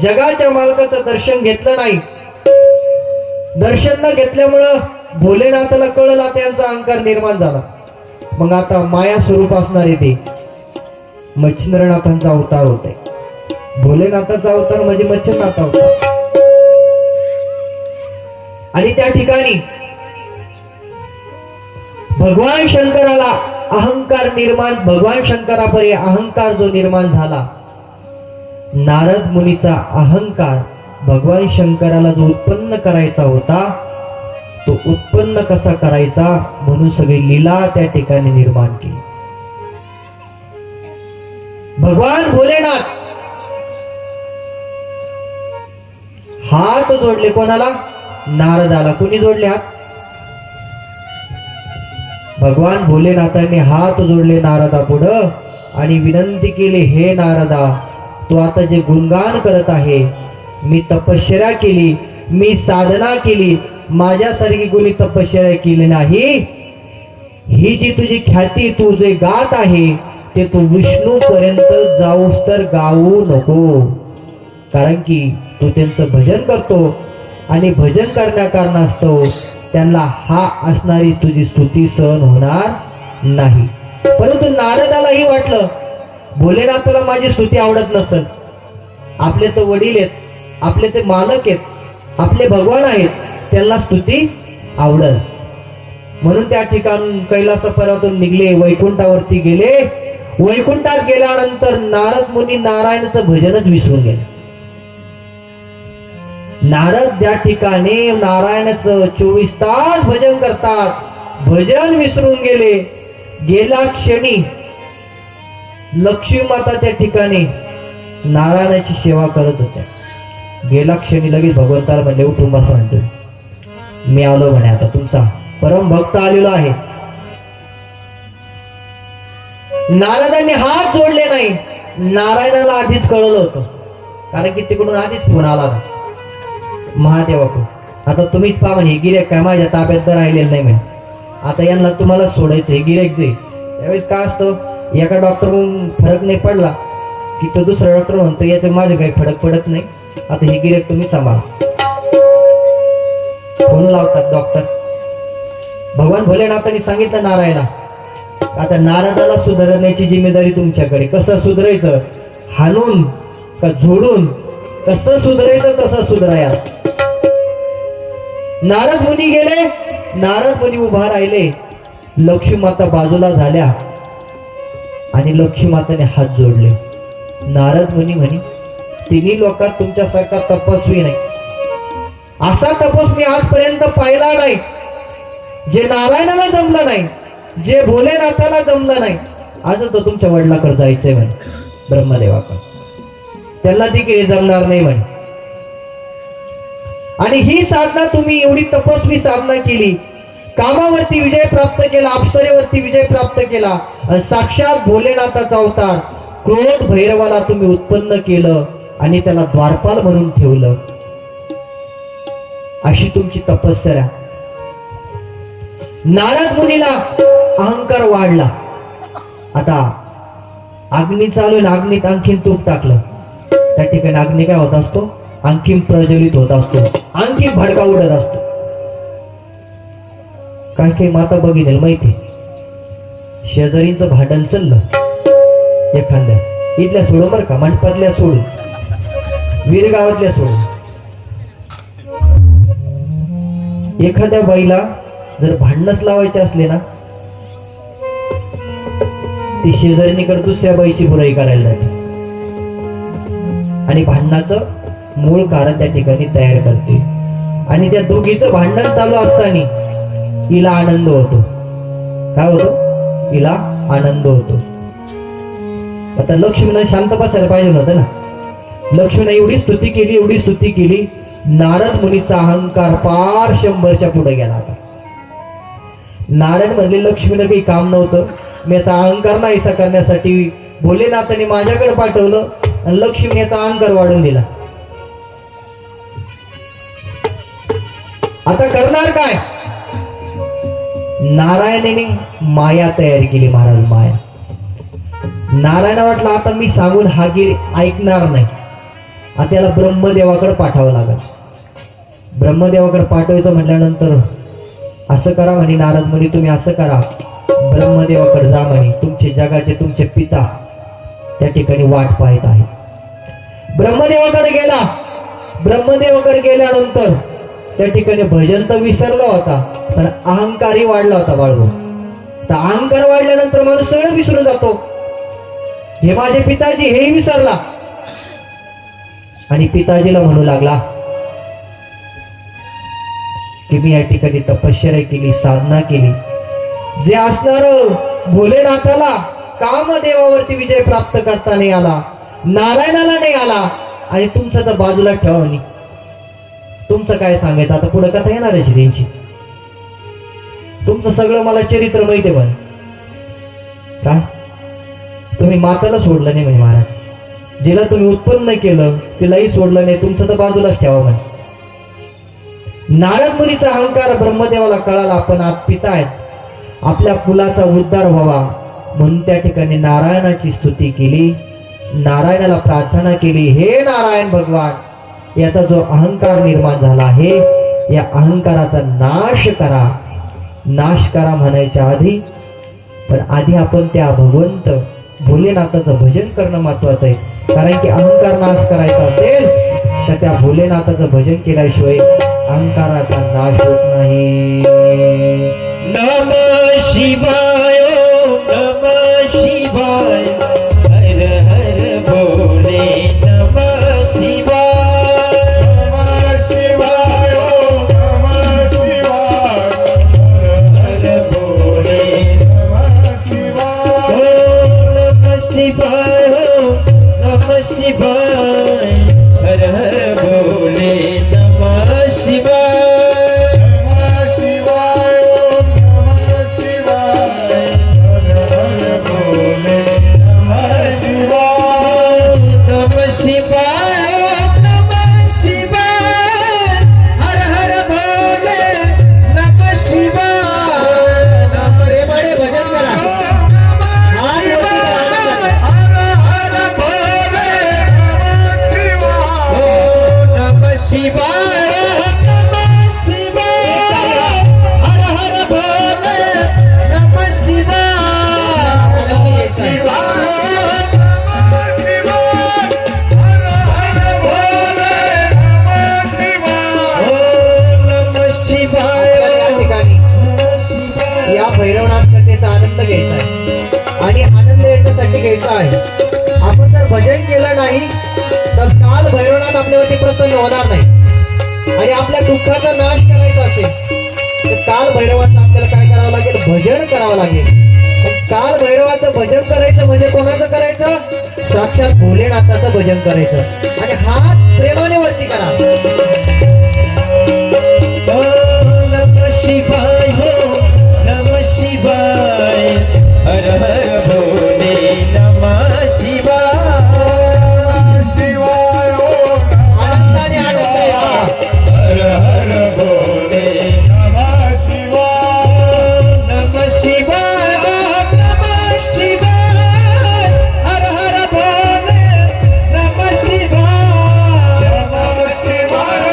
जगाच्या मालकाचं दर्शन घेतलं नाही. दर्शन न घेतल्यामुळं भोलेनाथाला कळला त्यांचा अहंकार निर्माण झाला. मग आता माया स्वरूप असणारे ते मच्छिंद्रनाथांचा अवतार होते. भोलेनाथाचा अवतार म्हणजे मच्छिंद्रनाथ अवतार. आणि त्या ठिकाणी भगवान शंकराला अहंकार निर्माण, भगवान शंकरापरी अहंकार जो निर्माण झाला, नारद मुनीचा अहंकार भगवान शंकराला जो उत्पन्न करायचा होता तो उत्पन्न कसा करायचा म्हणून सगळी लीला त्या ठिकाणी निर्माण केली. भगवान भोलेनाथ हात जोडले कोणाला? नारदाला. कोणी जोडले हात? भगवान भोलेनाथांनी हात जोडले नारदा पुढं आणि विनंती केली, हे नारदा, तू आता जे गुणगान करत आहे, मी तपश्चर्या केली, मी साधना केली, माझ्यासारखी कोणी तपश्चर्या केली नाही. ही जी तुझी ख्याती तू जे गात आहे ते तू विष्णू पर्यंत जाऊस तर गाऊ नको, कारण की तू त्यांचं भजन करतो आणि भजन करण्या कारणास्तव त्यांना हा असणारी तुझी स्तुती सहन होणार नाही. परंतु नारदालाही वाटलं भोलेनाथाला माझी स्तुती आवडत नसेल, आपले तर वडील आहेत, आपले ते मालक आहेत, आपले भगवान आहेत, त्यांना स्तुती आवडल. म्हणून त्या ठिकाणी कैलास पर्वतातून निघले, वैकुंठावरती गेले. वैकुंठात गेल्यानंतर नारद मुनी नारायणाचं भजनच विसरून गेले. नारद त्या ठिकाणी नारायणाचं 24 तास भजन करतात, भजन विसरून गेले. गेल्या क्षणी लक्ष्मी माता त्या ठिकाणी नारायणाची सेवा करत होत्या. गेल्या क्षणी लगेच भगवंताला म्हणले, उठून बसा म्हणतो, मी आलो म्हणे, आता तुमचा परम भक्त आलेलो आहे. नारदांनी हात जोडले नाही. नारायणाला आधीच कळलं होतं, कारण की तिकडून आधीच फोन आला होता महादेवाकडून, आता तुम्हीच पहा म्हणे, गिरेक काय माझ्या ताब्यात तर राहिलेलं नाही म्हणे, आता यांना तुम्हाला सोडायचं, हे गिरेक जे. त्यावेळेस काय असतं, एका डॉक्टरकडून फरक नाही पडला की तो दुसरा डॉक्टर म्हणतो याच्या माझे काही फरक पडत नाही, आता हे गिरेक तुम्ही सांभाळा. फोन लावतात डॉक्टर. भगवान भोलेनाथांनी सांगितलं नारायणला, आता नारदाला सुधारण्याची जिम्मेदारी तुमच्याकडे. कसं सुधारायचं? हाणून का झोडून? कसं सुधारायचं तसं सुधाराया. नारद मुनी गेले. नारद मुनी उभा राहिले. लक्ष्मी माता बाजूला झाल्या आणि लक्ष्मी माताने हात जोडले. नारद मुनी म्हणे, तिन्ही लोकात तुमच्यासारखा तपस्वी नाही, असा तपस मी आजपर्यंत पाहिला नाही. जे नारायणाला जमलं नाही, जे भोलेनाथाला जमलं नाही, आज तो तुमच्या वडिलाकडे जायचंय म्हणे, ब्रह्मदेवाकडे. त्याला देखील जमणार नाही म्हणे. आणि ही साधना तुम्ही एवढी तपस्वी साधना केली, कामावरती विजय प्राप्त केला, अप्सरेवरती विजय प्राप्त केला, साक्षात भोलेनाथाचा अवतार क्रोध भैरवाला तुम्ही उत्पन्न केलं आणि त्याला द्वारपाल म्हणून ठेवलं. अशी तुमची तपस्या. नारद मुनीला अहंकार वाढला. आता अग्नी चालू आहे, अग्नीत आणखीन तूप टाकलं, त्या ठिकाणी अग्नी काय होत असतो? आणखीन प्रज्वलित होत असतो, आणखीन भडका उडत असतो. काय काही माता बघितलं माहिती, शेजारीचं भांडण चाललं एखाद्या, इथल्या सोडून बरं का, मंडपातल्या सोडून, वीरगावातल्या सोडून, एखाद्या बाईला जर भांडणच लावायचे असले ना, ती शेजारीकडे दुसऱ्या बाईची बुराई करायला जाते आणि भांडणाचं मूळ कारण त्या ठिकाणी तयार करते. आणि त्या दोघीचं भांडण चालू असताना हिला आनंद होतो. काय होतो? हिला आनंद होतो. आता लक्ष्मीनं शांत बसायला पाहिजे नव्हतं ना. लक्ष्मीनं एवढी स्तुती केली, एवढी स्तुती केली, नारद मुनीचा अहंकार पार 100च्या पुढे गेला. आता नारायण म्हणले, लक्ष्मीनं काही काम नव्हतं, मी याचा अहंकार नाहीसा करण्यासाठी भोलेनाथाने माझ्याकडे पाठवलं आणि लक्ष्मीने याचा अहंकार वाढवून दिला. आता करणार काय? नारायणाने माया तयार केली. महाराज, माया. नारायण वाटलं आता मी सांगून हा गिर ऐकणार नाही, आता याला ब्रह्मदेवाकडे पाठवावं लागेल. ब्रह्मदेवाकडे पाठवायचं म्हटल्यानंतर असं करा म्हणे नारद मुनी, तुम्ही असं करा, ब्रह्मदेवाकडे जा म्हणे, तुमचे जगाचे तुमचे पिता त्या ठिकाणी वाट पाहत आहेत. ब्रह्मदेवाकडे गेला. ब्रह्मदेवाकडे गेल्यानंतर त्या ठिकाणी भजन तर विसरला होता, पण अहंकारही वाढला होता बाळगो. तर अहंकार वाढल्यानंतर माणूस सगळं विसरून जातो. हे माझे पिताजी, हेही विसरला आणि पिताजीला म्हणू लागला की मी या ठिकाणी तपश्चर्या केली, साधना केली. जे असणार भोलेनाथाला कामदेवावरती विजय प्राप्त करता नाही आला, नारायणाला नाही आला, आणि तुमचं तर बाजूला ठेवणी. तुमचं काय सांगायचं आता, पुढे कथा येणार आहे त्यांची. तुमचं सगळं मला चरित्र माहिती आहे. पण काय तुम्ही माताला सोडलं नाही म्हणे महाराज, जिला तुम्ही उत्पन्न केलं तिलाही सोडलं नाही, तुमचं तर बाजूलाच ठेवा म्हणे. नारद मुनीचा अहंकार ब्रह्मदेवाला कळाला, आपण आत पितायत, आपल्या कुलाचा उद्धार व्हावा म्हणून त्या ठिकाणी नारायणाची स्तुती केली, नारायणाला प्रार्थना केली. हे नारायण भगवान, याचा जो अहंकार निर्माण झाला आहे, या अहंकाराचा नाश करा. नाश करा म्हणायच्या आधी, पण आधी आपण त्या भगवंत भोलेनाथाचं भजन करणं महत्वाचं आहे. कारण की अहंकार नाश करायचा असेल तर त्या भोलेनाथाचं भजन केल्याशिवाय अहंकाराचा नाश होत नाही. नमः शिवाय नमः शिवाय हर हर भोले नमः शिवाय नमः शिवाय नमः शिवाय हर हर भोले नमः शिवाय नमः शिवाय नमः शिवाय हर हर भोले नमः शिवाय नमः शिवाय नमः शिवाय हर हर भोले नमः शिवाय नमः शिवाय नमः शिवाय हर हर भोले नमः शिवाय बडे बडे भजन करा. हर हर भोले नमः शिवाय नमः शिवाय हर हर भोले नमः आपल्याला या ठिकाणी या भैरवनाथ कथेचा आनंद घ्यायचा आहे, आणि आनंद याच्यासाठी घ्यायचा आहे. आपण जर भजन केलं नाही तर काल भैरवनाथ आपल्यावरती प्रसन्न होणार नाही, आणि आपल्या दुःखाचा नाश करायचा असेल तर काल भैरवाचं आपल्याला काय करावं लागेल, भजन करावं लागेल. पण काल भैरवाचं भजन करायचं म्हणजे कोणाचं करायचं, साक्षात भोलेनाथाचं भजन करायचं, आणि हात प्रेमाने वरती करा. नमः शिवाय नमः शिवाय हर हर भोले नमः शिवाय शिवाय आनंदाने आनंद आहे. हा. हर हर भोले नमः शिवाय नमः शिवाय नमः शिवाय हर हर भोले नमः शिवाय नमः शिवाय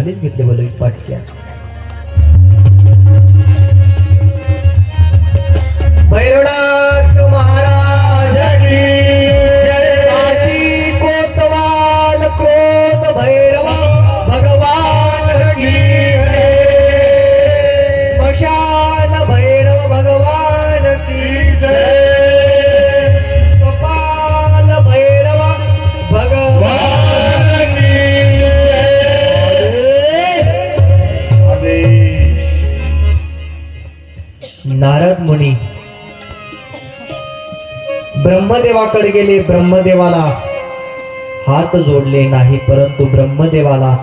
खालीच घेतले बोल पाटक्या. भैरवनाथ महाराज की जय. आजी कोतवाल क्रोध भैरवा भगवान की जय. स्मशान भैरव भगवान की जय. कपाल भैरव भगवान की जय. आदेश. नारद मुनी ब्रह्मदेवाकडे गेले. ब्रह्मदेवाला हात जोडले नाही, परंतु ब्रह्मदेवाला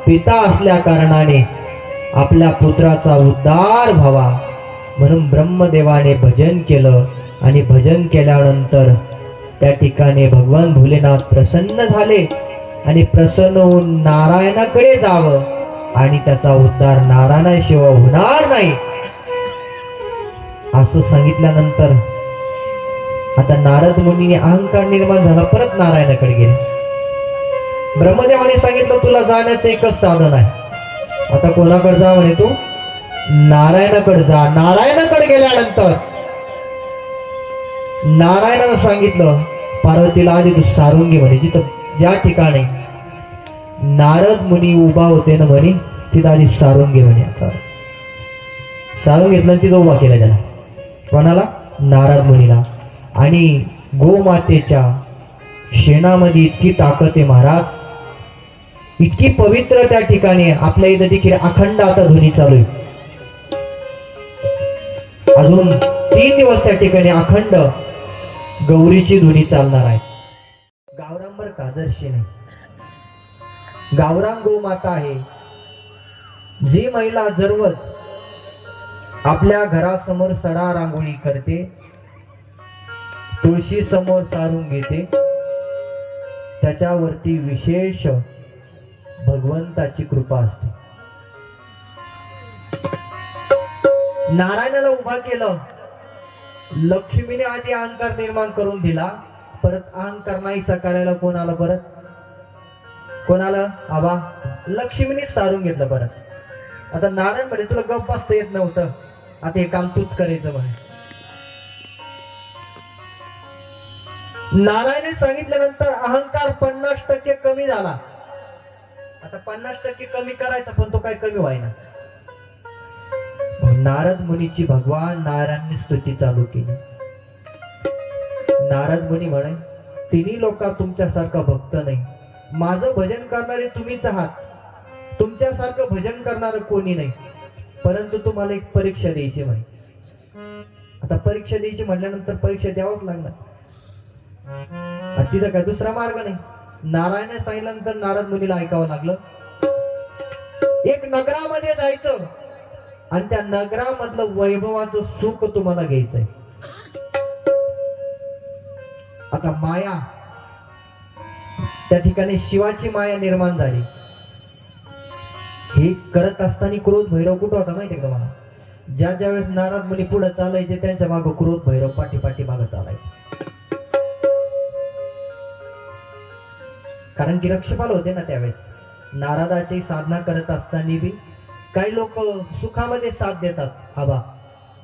पिता असल्या कारणाने आपल्या पुत्राचा उद्धार व्हावा म्हणून ब्रह्मदेवाने भजन केलं. आणि भजन केल्यानंतर त्या ठिकाणी भगवान भोलेनाथ प्रसन्न झाले आणि प्रसन्न होऊन नारायणाकडे जावं आणि त्याचा उद्धार नारायणाशिवाय होणार नाही असं सांगितल्यानंतर आता नारद मुनीने अहंकार निर्माण झाला, परत नारायणाकडे गेले. ब्रह्मदेवाने सांगितलं तुला जाण्याचं एकच साधन आहे. आता कोणाकडे जा म्हणे तू? नारायणाकडे जा. नारायणाकडे गेल्यानंतर नारायणानं सांगितलं पार्वतीला आधी तू सारून घे म्हणे. जिथं ज्या ठिकाणी नारद मुनी उभा होते ना म्हणे तिथं आधी सारून घे म्हणे. आता सारून घेतलं आणि तिथं उभा केला त्याला. कोणाला? नारद मुनीला. आणि गोमातेच्या शेणामध्ये इतकी ताकद आहे महाराज, इतकी पवित्र त्या ठिकाणी. आपल्या इथं देखील अखंड आता ध्वनी चालू आहे. अजून 3 दिवस त्या ठिकाणी अखंड गौरीची ध्वनी चालणार आहे. गावरांबर कादर्शी नाही, गावरान गोमाता आहे. जी महिला जरवत आपल्या घरासमोर सडा रांगोळी करते, तुळशी समोर सारून घेते, त्याच्यावरती विशेष भगवंताची कृपा असते. नारायणाला उभा केलं. लक्ष्मीने आधी अहंकार निर्माण करून दिला, परत अहंकार नाहीसा करायला कोण आलं? परत कोण आलं? आबा लक्ष्मीने सारून घेतलं. परत आता नारायण म्हणे तुला गप्प बसता येत नव्हतं, आता हे काम तूच करायचं म्हणे. नारायणे सांगितल्यानंतर अहंकार 50% कमी झाला. आता 50% कमी करायचा, पण तो काय कमी व्हायना. नारद मुनीची भगवान नारायणने स्तुती चालू केली. नारद मुनी म्हणे तिन्ही लोक तुमच्यासारखा भक्त नाही, माझं भजन करणारे तुम्हीच आहात, तुमच्यासारखं भजन करणारं कोणी नाही. परंतु तुम्हाला एक परीक्षा द्यायची म्हणे. आता परीक्षा द्यायची म्हटल्यानंतर परीक्षा द्यावंच लागणार. तिथं काय दुसरा मार्ग नाही. नारायण सांगितल्यानंतर नारद मुनीला ऐकावं लागलं. एक नगरामध्ये जायचं आणि त्या नगरामधलं वैभवाचं सुख तुम्हाला घ्यायचंय. आता माया त्या ठिकाणी शिवाची माया निर्माण झाली. हे करत असताना क्रोध भैरव कुठं होता माहितीये का मला? ज्या ज्यावेळेस नारद मुनी पुढे चालायचे त्यांच्या मागं क्रोध भैरव पाठी मागं चालायचे. कारण की रक्षपाल होते ना त्यावेळेस. नारदाची साधना करत असताना बी काही लोक सुखामध्ये साथ देतात, आबा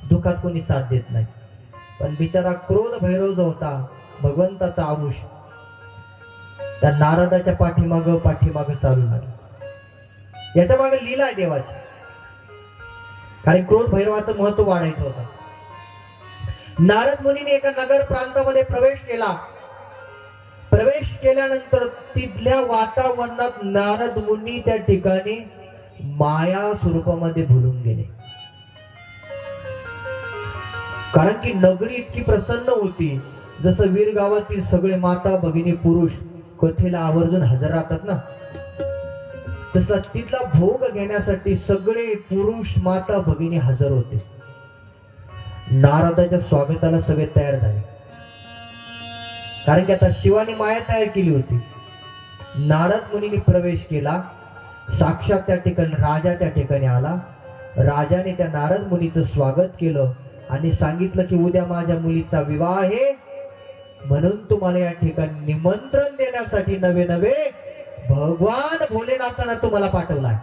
दुःखात कोणी साथ देत नाही. पण बिचारा क्रोध भैरव जो होता भगवंताचा आमुष, त्या नारदाच्या पाठीमाग चालू लागला. याच्या मागे लीला आहे देवाची. कारण क्रोध भैरवाचं महत्व वाढायचं होतं. नारद मुनीने एका नगर प्रांतामध्ये प्रवेश केला. प्रवेश केल्यानंतर तिथल्या वातावरणात नारद मुनी त्या ठिकाणी माया स्वरूपामध्ये भुलून गेले. कारण की नगरी इतकी प्रसन्न होती, जसं वीर गावातील सगळे माता भगिनी पुरुष कथेला आवर्जून हजर राहतात ना, तसा तिथला भोग घेण्यासाठी सगळे पुरुष माता भगिनी हजर होते. नारदाच्या स्वागताला सगळे तयार झाले. कारण की आता शिवानी माया तयार केली होती. नारद मुनीने प्रवेश केला. साक्षात त्या ठिकाणी राजा त्या ठिकाणी आला. राजाने त्या नारद मुनीचं स्वागत केलं आणि सांगितलं की उद्या माझ्या मुलीचा विवाह आहे, म्हणून तुम्हाला या ठिकाणी निमंत्रण देण्यासाठी नवे भगवान भोलेनाथांना तुम्हाला पाठवलाय.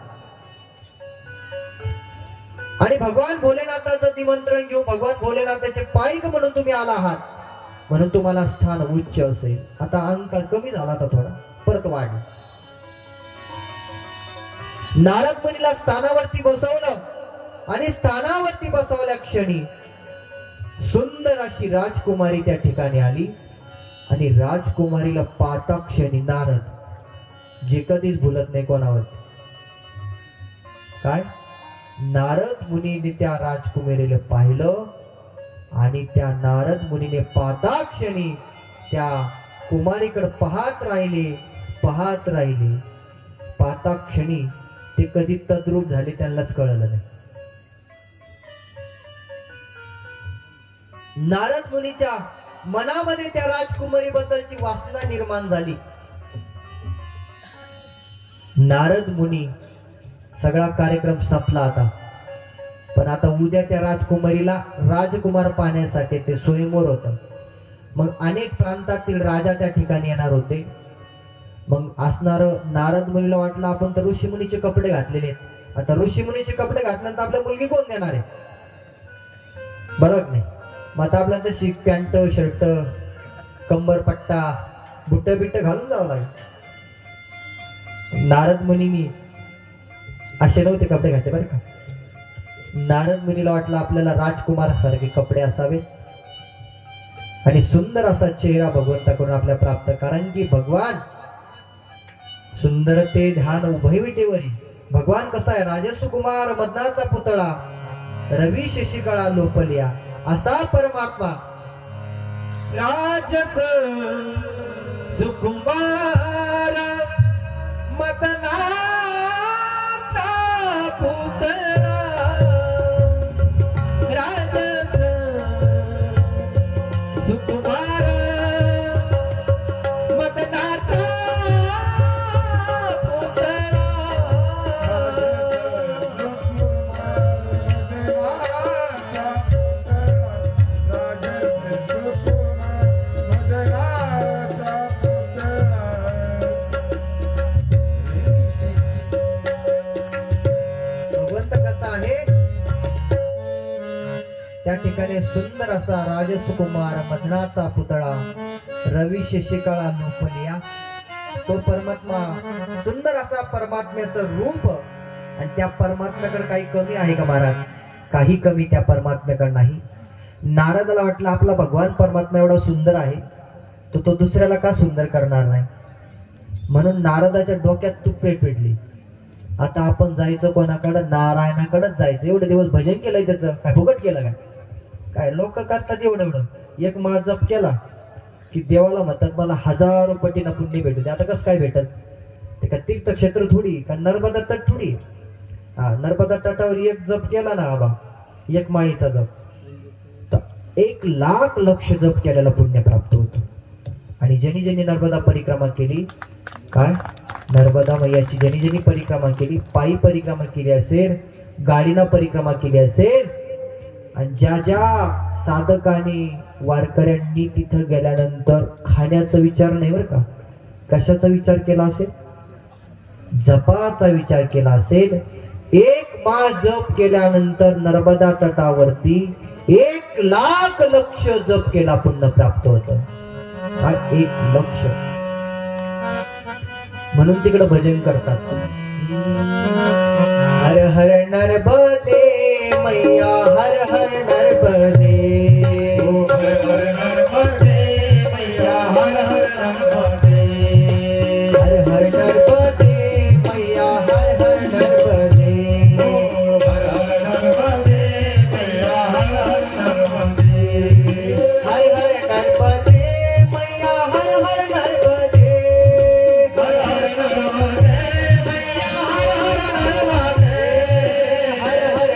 आणि भगवान भोलेनाथाचं निमंत्रण घेऊन भगवान भोलेनाथाचे पाईक म्हणून तुम्ही आला आहात म्हणून तुम्हाला स्थान उच्च असेल. आता अहंकार कमी झाला आता थोडा परत वाढला. नारद मुनीला स्थानावरती बसवलं आणि स्थानावरती बसवल्या क्षणी सुंदर अशी राजकुमारी त्या ठिकाणी आली आणि राजकुमारीला पाहता क्षणी नारद जे कधीच भुलत नाही कोणावर काय नारद मुनीने त्या राजकुमारीला पाहिलं आणि त्या नारद मुनीने पाहता क्षणी त्या कुमारीकडे पाहत राहिले पाहता क्षणी ते कधी तद्रूप झाले त्यांनाच कळलं नाही. नारद मुनीच्या मनामध्ये त्या राजकुमारी बद्दलची वासना निर्माण झाली. नारद मुनी सगळा कार्यक्रम संपला आता पण आता उद्या त्या राजकुमारीला राजकुमार पाहण्यासाठी ते स्वयंवर होतं. मग अनेक प्रांतातील राजा त्या ठिकाणी येणार होते. मग असणार नारद मुनीला वाटलं आपण तर ऋषीमुनीचे कपडे घातलेले आहेत. आता ऋषीमुनीचे कपडे घातल्यानंतर आपल्या मुलगी कोण देणार आहे बरोबर नाही. मग आता आपल्याला तशी पॅन्ट शर्ट कंबर पट्टा बुट्ट बिट्ट घालून जावं लागेल. नारद मुनीनी असे नव्हते कपडे घातले बरं का. नारद मुनीला वाटलं आपल्याला राजकुमार सारखे कपडे असावेत आणि सुंदर असा चेहरा भगवंताकडून आपल्या प्राप्त कारण की भगवान सुंदर ते ध्यान उभय विटेवरी. भगवान कसा आहे राजसुकुमार मदनाचा पुतळा रवी शशिकळा लोपलिया असा परमात्मा राजस सुकुमार मदनाचा पुतळा राजस सुकुमार मदनाचा पुतळा भगवंत कसा आहे त्या ठिकाणी सुंदर असा राजसुकुमार मदनाचा पुतळा रवी शशिकळा लोपलिया तो परमात्मा सुंदर असा परमात्म्याचं रूप आणि त्या परमात्म्याकडे काही कमी आहे का महाराज काही कमी त्या परमात्म्याकडे नाही. नारदाला वाटलं आपला भगवान परमात्मा एवढा सुंदर आहे तर तो दुसऱ्याला का सुंदर करणार नाही म्हणून नारदाच्या डोक्यात तुपे पेटली. आता आपण जायचं कोणाकडे नारायणाकडेच जायचं. एवढे दिवस भजन केलंय त्याचं काय फुकट केलं काय लोक करतात एवढं एक माळ जप केला की देवाला म्हणतात मला 1000 पटीनं पुण्य भेटू दे. आता कसं काय भेटत ते का तीर्थक्षेत्र थोडी का नर्मदा तट थोडी. हा नर्मदा तटावर एक जप केला ना आबा एक माळीचा जप तर 1,00,000 जप केलेला पुण्य प्राप्त होतो. आणि ज्यांनी ज्यांनी नर्मदा परिक्रमा केली काय नर्मदा मैयाची ज्यांनी ज्यांनी परिक्रमा केली पायी परिक्रमा केली असेल गाडीनं परिक्रमा केली असेल आणि ज्या ज्या साधकांनी वारकऱ्यांनी तिथं गेल्यानंतर खाण्याचा विचार नाही बरं का कशाचा विचार केला असेल जपाचा विचार केला असेल. एक माळ जप केल्यानंतर नर्मदा तटावरती 1,00,000 जप केला पुण्य प्राप्त होतं. 1,00,000 म्हणून तिकडे भजन करतात. हर हर नर्मदे मैया हर हर नर्मदे हर हर नर्मदे मैया हर हर नर्मदे हर हर नर्मदे मैया हर हर नर्मदे हर हर नर्मदे मैया हर हर नर्मदे हर हर नर्मदे मैया हर हर नर्मदे हर हर नर्मदे मैया हर हर नर्मदे हर हर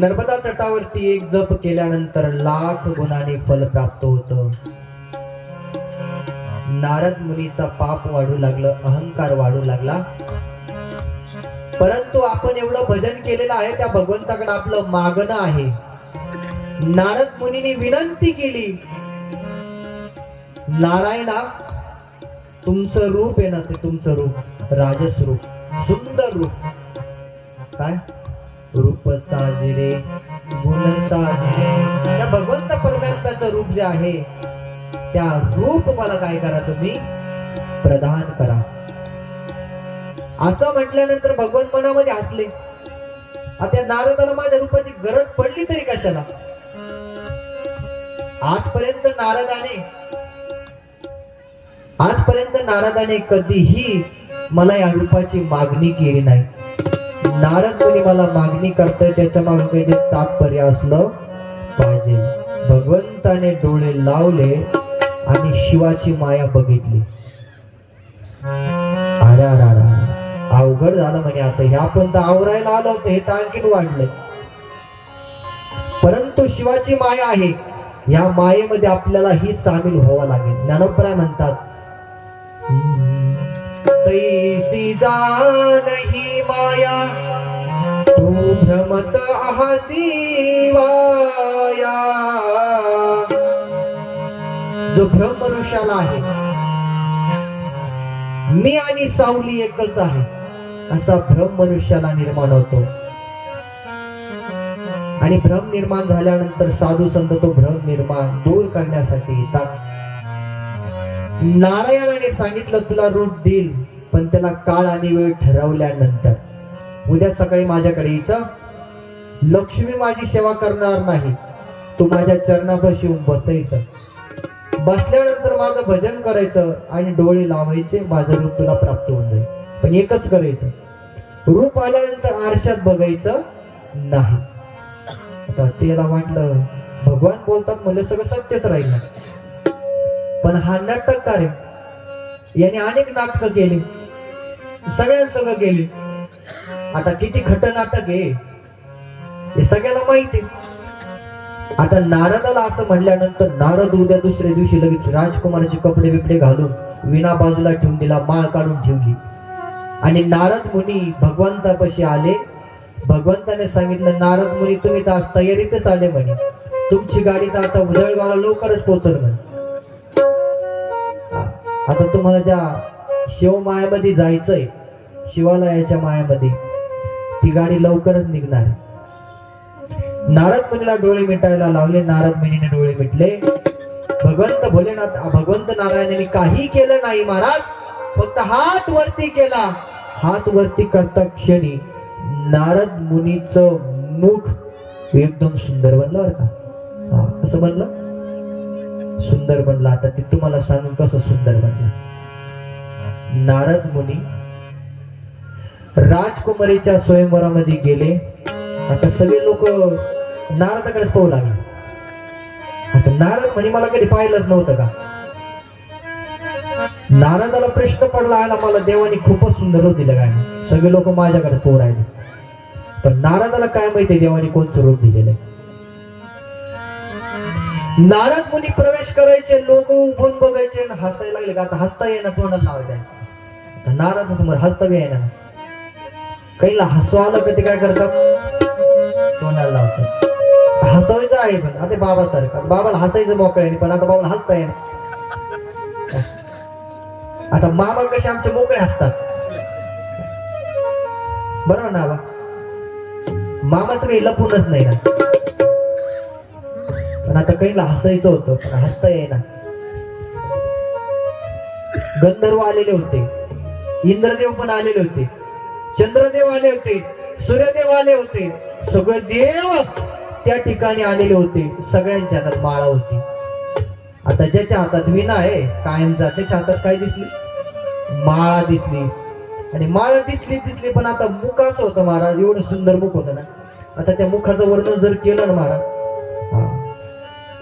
नर्मदा तटावरती एक जप केल्यानंतर लाख गुणाने फल प्राप्त होतं. नारद मुनीचा पाप वाढू लागलं, अहंकार वाढू लागला. परंतु आपण एवढं भजन केलेलं आहे, त्या भगवंताकडे आपलं मागणं आहे. नारद मुनीने विनंती केली, नारायणा तुमचं रूप आहे ना, ते तुमचं रूप राजस रूप, सुंदर रूप. काय रूप साजिरे गुण साजिरे, त्या भगवंत परमात्म्याचं रूप जे आहे, त्या रूप मला काय करा, तुम्ही प्रदान करा. असं म्हटल्यानंतर भगवंत मनामध्ये हसले. आता नारदाला माझ्या रूपाची गरज पडली तरी कशाला. आजपर्यंत नारदाने कधीही मला या रूपाची मागणी केली नाही. नारद मुनी मला मागणी करतोय, त्याच्या मागे काहीतरी तात्पर्य असलं पाहिजे. भगवंताने डोळे लावले आणि शिवाची माया बघितली. अरे अवघड झालं म्हणे. आता ह्या पण तर आवरायला आलं होतं, हे तर आणखीन वाढलंय. परंतु शिवाची माया आहे, या मायेमध्ये आपल्याला ही सामील व्हावं लागेल. ज्ञानोबराय म्हणतात, तैसी जान ही माया तू भ्रमत आहासी वाया. जो भ्रम मनुष्याला आहे, मी आणि सावली एकच आहे, असा भ्रम मनुष्याला निर्माण होतो. आणि भ्रम निर्माण झाल्यानंतर साधू संत तो भ्रम निर्माण दूर करण्यासाठी येतात. नारायणाने सांगितलं, तुला रूप देईल, पण त्याला काळ आणि वेळ ठरवल्यानंतर. उद्या सकाळी माझ्याकडे यायचं, लक्ष्मी माझी सेवा करणार नाही, तू माझ्या चरणापाशी येऊन बसायचं. बसल्यानंतर माझं भजन करायचं आणि डोळे लावायचे, माझं रूप तुला प्राप्त होऊन जाईल. पण एकच करायचं, रूप आल्यानंतर आरशात बघायचं नाही. आता त्याला वाटलं भगवान बोलतात म्हणजे सगळं सत्यच राहील ना. पण हा नाटककार आहे, याने अनेक नाटक केली, सगळ्यांसंग केली. आता किती खट नाटक आहे हे सगळ्याला माहिती आहे. आता नारदाला असं म्हणल्यानंतर नारद उद्या दुसऱ्या दिवशी लगेच राजकुमाराचे कपडे बिपडे घालून विना बाजूला ठेवून दिला, माळ काढून ठेवली. आणि नारद मुनी भगवंतापाशी आले. भगवंताने सांगितलं, नारद मुनी तुम्ही तर आज तयारीतच आले म्हणे, तुमची गाडी तर आता उदळगावला लवकरच पोहोचल म्हणे. आता तुम्हाला ज्या शिव मायामध्ये जायचंय, शिवालयाच्या मायामध्ये, ती गाडी लवकरच निघणार. नारद मुनीला डोळे मिटायला लावले. नारद मुनीने डोळे मिटले. भगवंत भोलेनाथ, भगवंत नारायणाने काही केलं नाही महाराज, फक्त हात वरती केला. हात वरती करता क्षणी नारद मुनीचं मुख एकदम सुंदर बनलं. बरं का, कसं बनलं? सुंदर बनलं. आता ते तुम्हाला सांगून कसं सुंदर बनलं. नारद मुनी राजकुमारीच्या स्वयंवरामध्ये गेले. आता सगळे लोक नारदाकडेच पाहू लागले. आता नारद म्हणे, मला कधी पाहिलंच नव्हतं का? नारदाला प्रश्न पडला, आला मला देवाने खूपच सुंदर रूप दिलं काय? सगळे लोक माझ्याकडे पाहू राहिले. पण नारदाला काय माहिती देवाने कोणतं रूप दिलेलं आहे. नारद मुनी प्रवेश करायचे, लोक उभून बघायचे आणि हसायला लागले. का आता हसता येईना, तोंडाला लावायचं. नारदा समोर हसता बी आहे ना. काहीला हसू आलं का ते काय करतात, तोंडाला लावतात. हसायचं आहे पण आता बाबासारखं, बाबाला हसायचं मोकळ्याने, पण आता बाबाला हसता येईना. आता मामा कसे आमचे मोकळे हसतात, बरोबर ना बा? मामाचं काही लपूनच नाही ना. पण आता काहीला हसायचं होतं, पण हसता येईना. गंधर्व आलेले होते, इंद्रदेव पण आलेले होते, चंद्रदेव आले होते, सूर्यदेव आले होते, सगळे देव त्या ठिकाणी आलेले होते. सगळ्यांच्या हातात माळा होती. आता ज्याच्या हातात विना आहे कायमचा, त्याच्या हातात काय दिसली? माळा दिसली. आणि माळा दिसली पण आता मुख असं होतं महाराज, एवढं सुंदर मुख होतं ना. आता त्या मुखाचं वर्णन जर केलं ना महाराज,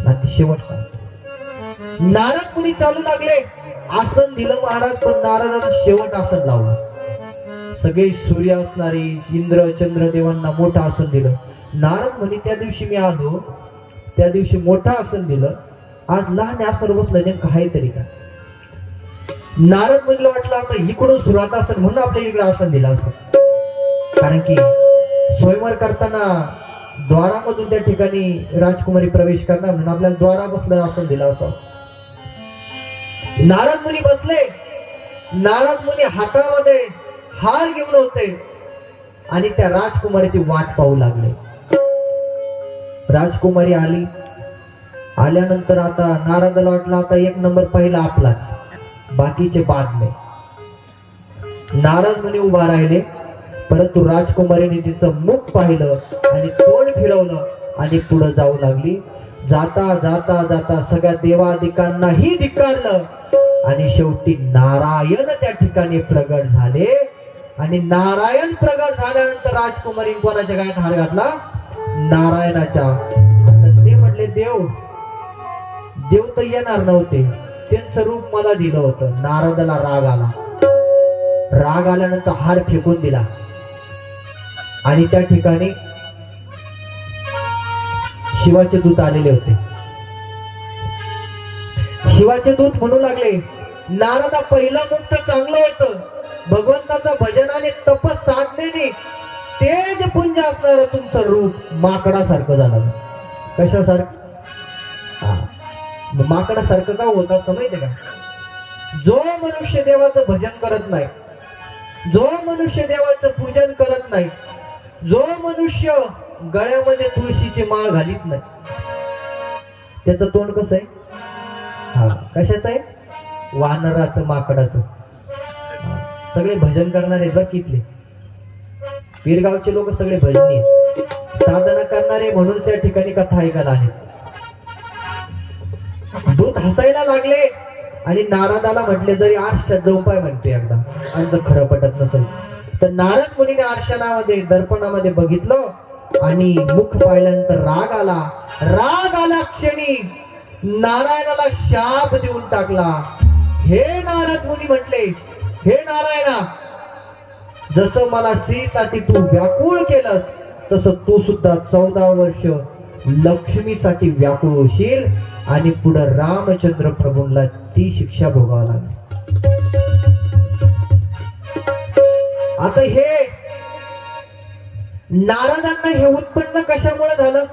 आता शेवट सांगतो. नारद मुनी चालू लागले, आसन दिलं महाराज, पण नारदाचं शेवट आसन लावलं. सगळे सूर्य असणारे इंद्र चंद्र देवांना मोठं आसन दिलं. नारद म्हणे त्या दिवशी मी आलो, त्या दिवशी मोठं आसन दिलं, आज लहान आसनावर बसलं, नेमकं आहे तरी का? नारद म्हणलं वाटलं आता इकडून सुरुवात असेल म्हणून आपल्याला इकडे आसन दिलं असं. कारण की स्वयंवर करताना द्वारामधून त्या ठिकाणी राजकुमारी प्रवेश करणार म्हणून आपल्याला द्वारा बसलं आसन दिलं असं. नारद मुनी बसले. नारद मुनी हातामध्ये हार घेऊन होते आणि त्या राजकुमारीची वाट पाहू लागले. राजकुमारी आली. आल्यानंतर आता नारदाला वाटलं आता एक नंबर पहिला आपलाच, बाकीचे बाद में. नारद मुनी उभा राहिले, परंतु राजकुमारीने तिचं मुख पाहिलं आणि तोंड फिरवलं आणि पुढे जाऊ लागली. जाता जाता जाता सगळ्या देवादिकांनाही धिक्कारलं आणि शेवटी नारायण त्या ठिकाणी प्रगट झाले. आणि नारायण प्रगट झाल्यानंतर राजकुमारी कोणाच्या गळ्यात हार घातला? नारायणाच्या. आता ते म्हटले देव तर येणार नव्हते, त्यांचं रूप मला दिलं होतं. नारदाला राग आला. राग आल्यानंतर हार फेकून दिला आणि त्या ठिकाणी शिवाचे दूत आलेले होते. शिवाचे दूत म्हणू लागले, नारदा पहिलं मुक्त चांगलं होतं, भगवंताचं भजनाने तपस साधनेने तेज पुंज असणार तुमचं रूप माकडासारखं झालं. कशासारखं? माकडासारखं का होत असतं माहितीये का? जो मनुष्य देवाचं भजन करत नाही, जो मनुष्य देवाचं पूजन करत नाही, जो मनुष्य गळ्यामध्ये तुळशीची माळ घालीत नाही, त्याचं तोंड कसं आहे? कशाचं आहे? वानराचं, माकडाचं. सगळे भजन करणारे बघ कितले पीरगावचे लोक सगळे भजनी आहेत, साधना करणारे म्हणून त्या ठिकाणी कथा ऐकायला आहेत. दूत हसायला लागले आणि नारदाला म्हटले जरी आरशात जाऊन पाय म्हणते एकदा, आमचं खरं पटत नसेल तर. नारद मुनीने आरशानामध्ये दर्पणामध्ये बघितलं आणि मुख पाहिल्यानंतर राग आला. राग आला क्षणी नारायणाला शाप देऊन टाकला. हे नारद मुनी म्हटले, हे नारायणा, जसं मला स्त्रीसाठी तू व्याकुळ केलंस तसं तू सुद्धा 14 वर्ष लक्ष्मीसाठी व्याकुळ होशील आणि पुढे रामचंद्र प्रभूंना ती शिक्षा भोगावी लागली. आता हे नारदांना हे उत्पन्न कशामुळे झालं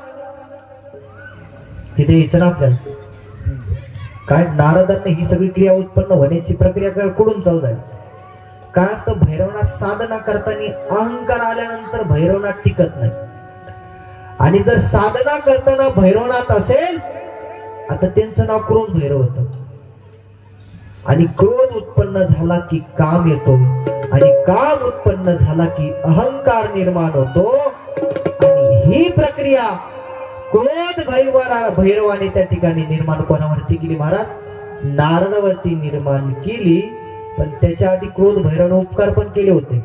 तिथे यायचं ना आपल्याला. काय नारदांना ही सगळी क्रिया उत्पन्न होण्याची प्रक्रिया कुठून चालू झाली? काय असतं, भैरवनाथ साधना करताना अहंकार आल्यानंतर भैरवनाथ टिकत नाही. आणि जर साधना करताना भैरवनाथ असेल, आता त्यांचं नाव क्रोध भैरव होतं. आणि क्रोध उत्पन्न झाला की काम येतो आणि काम उत्पन्न झाला की अहंकार निर्माण होतो. आणि ही प्रक्रिया क्रोध भैरवाने त्या ठिकाणी निर्माण कोणावरती केली महाराज? नारदावरती निर्माण केली. पण त्याच्या आधी क्रोध भैरवाने उपकार पण केले होते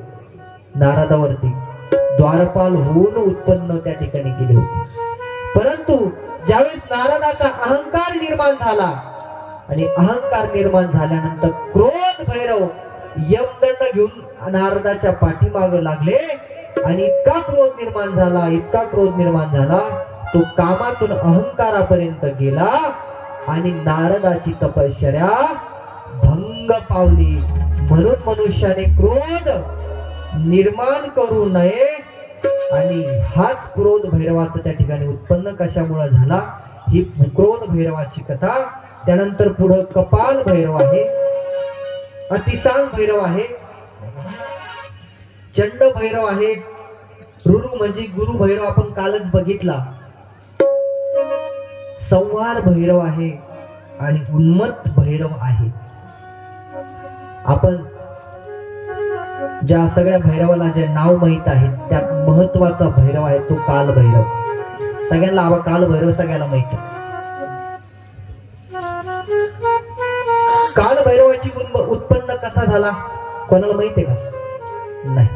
नारदावरती, द्वारपाल होऊन उत्पन्न त्या ठिकाणी केले होते. परंतु ज्यावेळेस नारदाचा अहंकार निर्माण झाला आणि अहंकार निर्माण झाल्यानंतर क्रोध भैरव यमदंड घेऊन नारदाच्या पाठीमाग लागले आणि इतका क्रोध निर्माण झाला, इतका क्रोध निर्माण झाला, तो कामातून अहंकारापर्यंत गेला आणि नारदाची तपश्चर्या भंग पावली. म्हणून मनुष्याने क्रोध निर्माण करू नये. आणि हाच क्रोध भैरवाचा त्या ठिकाणी उत्पन्न कशामुळे झाला, ही क्रोध भैरवाची कथा. त्यानंतर पुढे कपाल भैरव आहे, अतिसांग भैरव आहे, चंड भैरव आहे, रुरु म्हणजे गुरु भैरव आपण कालच बघितला, संहार भैरव आहे आणि उन्मत्त भैरव आहे. आपण ज्या सगळ्या भैरवाला जे नाव माहित आहे त्यात महत्वाचा भैरव आहे तो काल भैरव. सगळ्यांना काल भैरव सगळ्यांना माहित आहे. काल भैरवाची उत्पन्न कसा झाला कोणाला माहितीये का? नाही.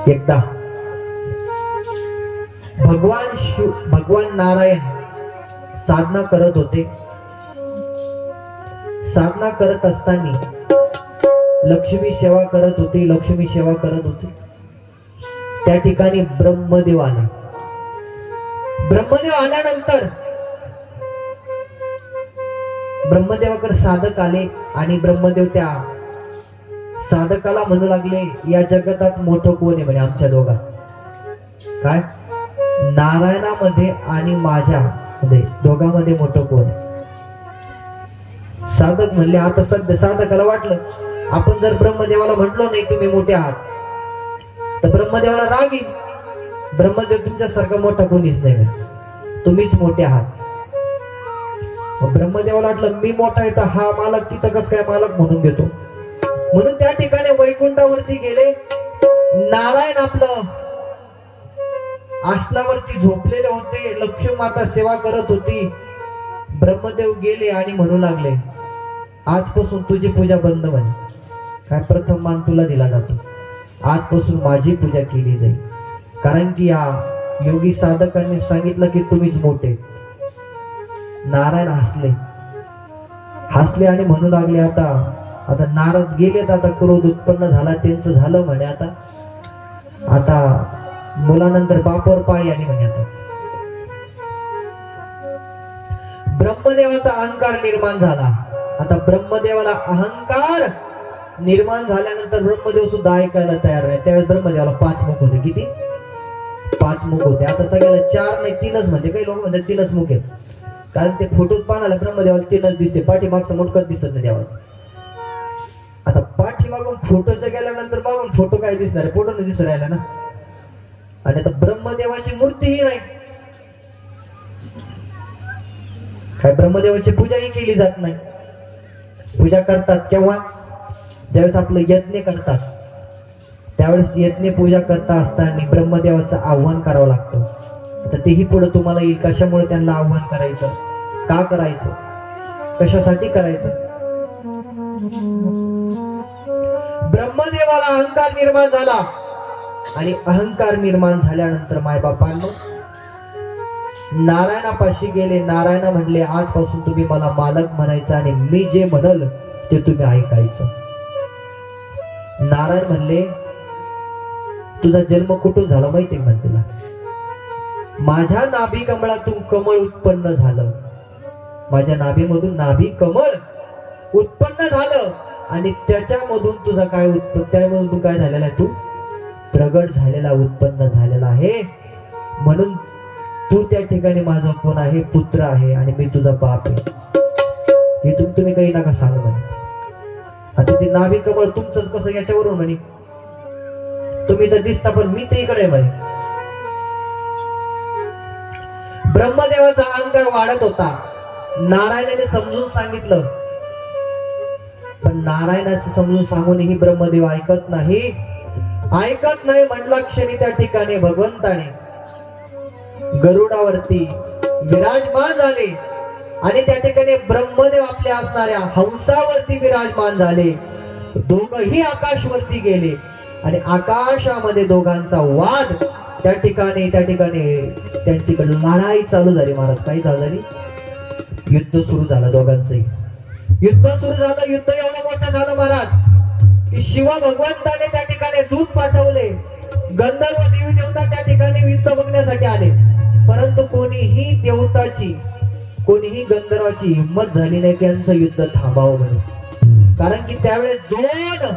एकदा भगवान नारायण साधना करत होते. साधना करत असताना लक्ष्मी सेवा करत होती, लक्ष्मी सेवा करत होती. त्या ठिकाणी ब्रह्मदेव आले. ब्रह्मदेव आल्यानंतर ब्रह्मदेवाकडे साधक आले आणि ब्रह्मदेव त्या साधकाला म्हणू लागले, या जगतात मोठं कोण आहे म्हणे आमच्या दोघात. काय? नारायणामध्ये आणि माझ्यामध्ये दोघांमध्ये मोठं कोण आहे? साधक म्हणले, आता सध्या साधकाला वाटलं आपण जर ब्रह्मदेवाला म्हटलो नाही तुम्ही मोठे आहात तर ब्रह्मदेवाला राग येईल. ब्रह्मदेव तुमच्यासारखा मोठा कोणीच नाही, तुम्हीच मोठे आहात. मग ब्रह्मदेवाला वाटलं मी मोठा आहे तर हा मालक तिथं कसं काय मालक म्हणून घेतो. म्हणून त्या ठिकाणी वैकुंठावरती गेले. नारायण आपलं आसनावरती झोपलेले होते, लक्ष्मी माता सेवा करत होती. ब्रह्मदेव गेले आणि म्हणू लागले, आजपासून तुझी पूजा बंद म्हणे. काय? प्रथम मान तुला दिला जातो, आजपासून माझी पूजा केली जाईल. कारण की या योगी साधकांनी सांगितलं की तुम्हीच मोठे. नारायण हसले आणि म्हणू लागले, आता नारद गेलेत, आता क्रोध उत्पन्न झाला त्यांचं झालं म्हणे. आता मुलानंतर बापावर पाळी आली म्हणे. आता ब्रह्मदेवाचा अहंकार निर्माण झाला. आता ब्रह्मदेवाला अहंकार निर्माण झाल्यानंतर ब्रह्मदेव सुद्धा ऐकायला तयार नाही. त्यावेळेस ब्रह्मदेवाला 5 मुख होते. किती? 5 मुख होते. आता सगळ्याला 4 नाही 3च म्हणजे, काही लोक म्हणतात 3च मुख आहेत. कारण ते फोटोत पाहण्याला ब्रह्मदेवाला 3च दिसते, पाठीमागचं मोठकच दिसत नाही देवाचं. आता पाठीमागून फोटोचं गेल्यानंतर मागून फोटो काय दिसणार? फोटो नाही दिसू राहिला ना. आणि आता ब्रह्मदेवाची मूर्तीही नाही. काय? ब्रह्मदेवाची पूजाही केली जात नाही. पूजा करतात केव्हा? ज्यावेळेस आपलं यज्ञ करतात त्यावेळेस यज्ञ पूजा करता असताना ब्रह्मदेवाचं आव्हान करावं लागतं. आता तेही पुढे तुम्हाला येईल कशामुळे त्यांना आव्हान करायचं, का करायचं, कशासाठी करायचं. ब्रह्मदेवाला अहंकार निर्माण झाला आणि अहंकार निर्माण झाल्यानंतर मायबापांनो नारायणापाशी गेले. नारायण म्हणले, आजपासून तुम्ही मला मालक म्हणायचं आणि मी जे म्हणल ते तुम्ही ऐकायचं. नारायण म्हणले, तुझा जन्म कुठून झाला माहिती म्हण तुला? माझ्या नाभी कमळातून कमळ उत्पन्न झालं. माझ्या नाभीमधून नाभी कमळ उत्पन्न झालं आणि त्याच्यामधून तुझा काय उत्पन्न, त्यामधून तू काय झालेला आहे? तू प्रगट झालेला, उत्पन्न झालेला आहे. म्हणून तू त्या ठिकाणी माझा कोण आहे? पुत्र आहे आणि मी तुझा बाप आहे. हे तुम्ही काही नका सांगू म्हणे. आता ते नाभी कमळ तुमचंच कसं याच्यावरून म्हणे, तुम्ही तर दिसता पण मी तर इकडे म्हणे. ब्रह्मदेवाचा अहंकार वाढत होता. नारायणाने समजून सांगितलं पण नारायणाचं समजून सांगूनही ब्रह्मदेव ऐकत नाही. म्हणला क्षणी त्या ठिकाणी भगवंताने गरुडावरती विराजमान झाले आणि त्या ठिकाणी ब्रह्मदेव आपल्या असणाऱ्या हंसावरती विराजमान झाले. दोघही आकाशवरती गेले आणि आकाशामध्ये दोघांचा वाद त्या ठिकाणी त्यांच्याकडे लढाई चालू झाली. महाराज काय झाली? युद्ध सुरू झालं. दोघांचंही युद्ध सुरू झालं. युद्ध एवढं मोठं झालं महाराज की शिव भगवंताने त्या ठिकाणी दूत पाठवले. गंधर्व देवी देवता त्या ठिकाणी युद्ध बघण्यासाठी आले. परंतु कोणीही गंधर्वाची हिंमत झाली नाही की यांचं युद्ध थांबावं म्हणून. कारण की त्यावेळेस 2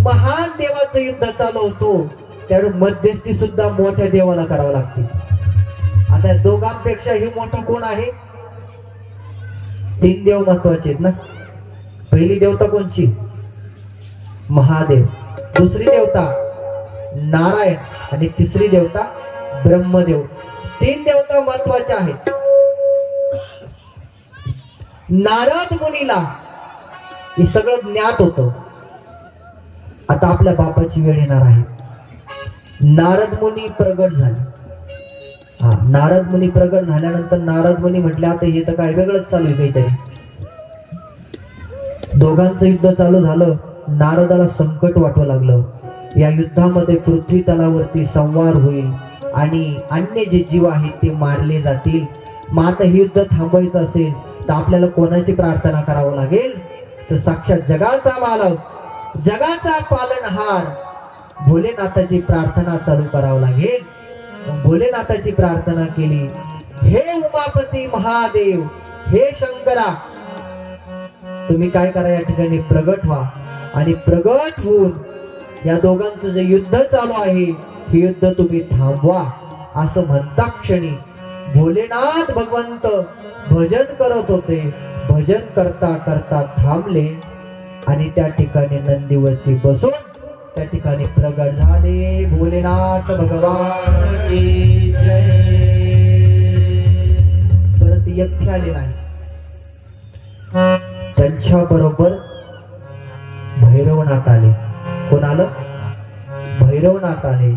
महान देवाचं युद्ध चालू होतो. त्यावेळेस मध्यस्थी सुद्धा मोठ्या देवाला करावं लागते. आता दोघांपेक्षाही मोठं कोण आहे? 3 देव महत्वाचे आहेत ना. पहिली देवता कोणची? महादेव. दुसरी देवता नारायण आणि तिसरी देवता ब्रह्मदेव. 3 देवता महत्वाच्या आहेत. नारद मुनीला हे सगळं ज्ञात होतं. आता आपल्या बापाची वेळ येणार आहे. नारद मुनी प्रगट झाले. नारद मुनी प्रगट झाल्यानंतर नारद मुनी म्हटले, आता हे तर काय वेगळंच चालू आहे काहीतरी. दोघांचं युद्ध चालू झालं. नारदाला संकट वाटू लागलं. या युद्धामध्ये पृथ्वी तलावरती संवार होईल आणि अन्य जे जीव आहेत ते मारले जातील. मग आता हे युद्ध थांबवायचं असेल तर आपल्याला कोणाची प्रार्थना करावं लागेल? तर साक्षात जगाचा मालक जगाचा पालनहार भोलेनाथाची प्रार्थना चालू करावं लागेल. भोलेनाथाची प्रार्थना केली, हे उमापती महादेव, हे शंकरा, तुम्ही काय करा, या ठिकाणी प्रगट व्हा आणि प्रगट होऊन या दोघांचं जे युद्ध चालू आहे हे युद्ध तुम्ही थांबवा. असं म्हणता क्षणी भोलेनाथ भगवंत भजन करत होते. भजन करता करता थांबले आणि त्या ठिकाणी नंदीवरती बसून त्या ठिकाणी प्रगट झाले. भोलेनाथ भगवान की जय. परत एकटे आले नाही, त्यांच्या बरोबर भैरवनाथ आले. कोण आलं? भैरवनाथ आले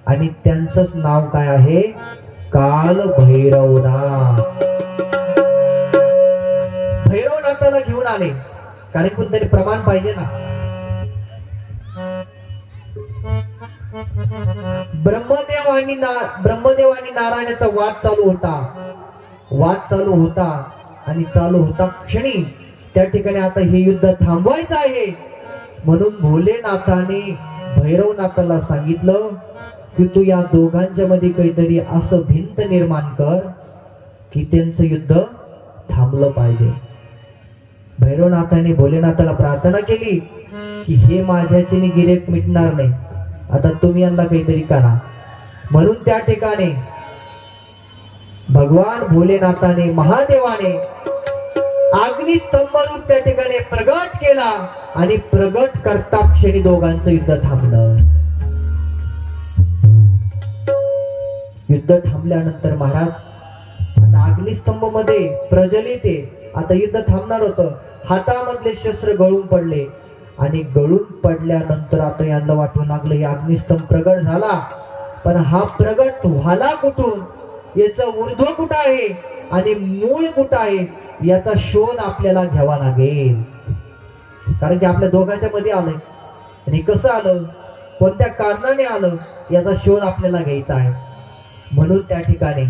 आणि त्यांचंच नाव काय आहे? काल भैरवनाथ. भैरवनाथाला घेऊन आले, कारण कोणतरी प्रमाण पाहिजे ना. ब्रह्मदेव आणि नारायणाचा वाद चालू होता आणि चालू होता क्षणी त्या ठिकाणी आता हे युद्ध थांबवायचं आहे. म्हणून भोलेनाथाने भैरवनाथाला सांगितलं की तू या दोघांच्या मध्ये काहीतरी असं भिंत निर्माण कर की त्यांचं युद्ध थांबलं पाहिजे. भैरवनाथाने भोलेनाथाला प्रार्थना केली की हे माझ्याच्याने गिरेक मिटणार नाही, आता तुम्ही यांना काहीतरी करा. म्हणून त्या ठिकाणी भगवान भोलेनाथाने महादेवाने अग्निस्तंभ रूप त्या ठिकाणी प्रगट केला आणि प्रगट करता क्षणी दोघांचं युद्ध थांबलं. युद्ध थांबल्यानंतर महाराज आता अग्निस्तंभ मध्ये प्रज्वलित आहे. आता युद्ध थांबणार होतं. हातामधले शस्त्र गळून पडले आणि गळून पडल्यानंतर आता यांना वाटू लागलं हे अग्निस्तंभ प्रगट झाला, पण हा प्रगट व्हाला कुठून, याचं ऊर्ध्व कुठं आहे आणि मूळ कुठं आहे याचा शोध आपल्याला घ्यावा लागेल. कारण की आपल्या दोघांच्या मध्ये आलंय आणि कसं आलं, कोणत्या कारणाने आलं याचा शोध आपल्याला घ्यायचा आहे. म्हणून त्या ठिकाणी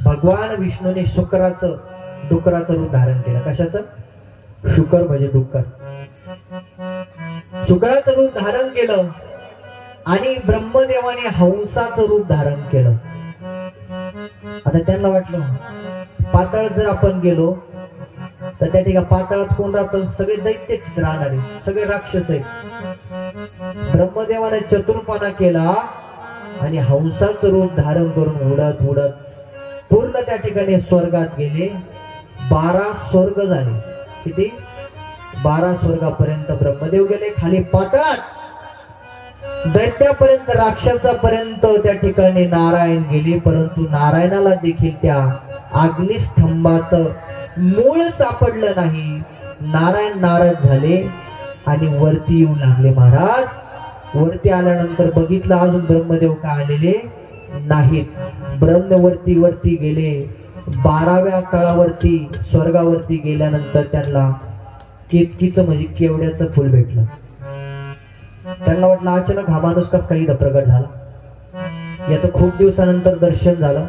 भगवान विष्णूने डुकराचं रूप धारण केलं. कशाचं? शुकर म्हणजे डुक्कर. शुकराचं रूप धारण केलं आणि ब्रह्मदेवाने हंसाचं रूप धारण केलं. आता त्यांना वाटलं पाताळात जर आपण गेलो तर त्या ठिकाणी पाताळात कोण राहतं? सगळे दैत्यच राहणारे, सगळे राक्षस आहेत. ब्रह्मदेवाने चतुरपणा केला आणि हंसाचं रूप धारण करून उडत उडत पूर्ण त्या ठिकाणी स्वर्गात गेले. 12 स्वर्ग झाले. किती? 12 स्वर्गापर्यंत ब्रह्मदेव गेले. खाली पाताळात दैत्यापर्यंत, राक्षसापर्यंत त्या ठिकाणी नारायण गेले. परंतु नारायणाला देखील त्या अग्निस्तंभाचं मूळ सापडलं नाही. नारायण नाराज झाले आणि वरती येऊ लागले. महाराज वरती आल्यानंतर बघितलं अजून ब्रह्मदेव काय आलेले नाहीत. वरती गेले. 12व्या तळावरती स्वर्गावरती गेल्यानंतर त्यांना केतकीचं म्हणजे केवड्याचं फुल भेटलं. त्यांना वाटलं अचानक हा माणूस कस काही प्रगट झाला. याचं खूप दिवसानंतर दर्शन झालं.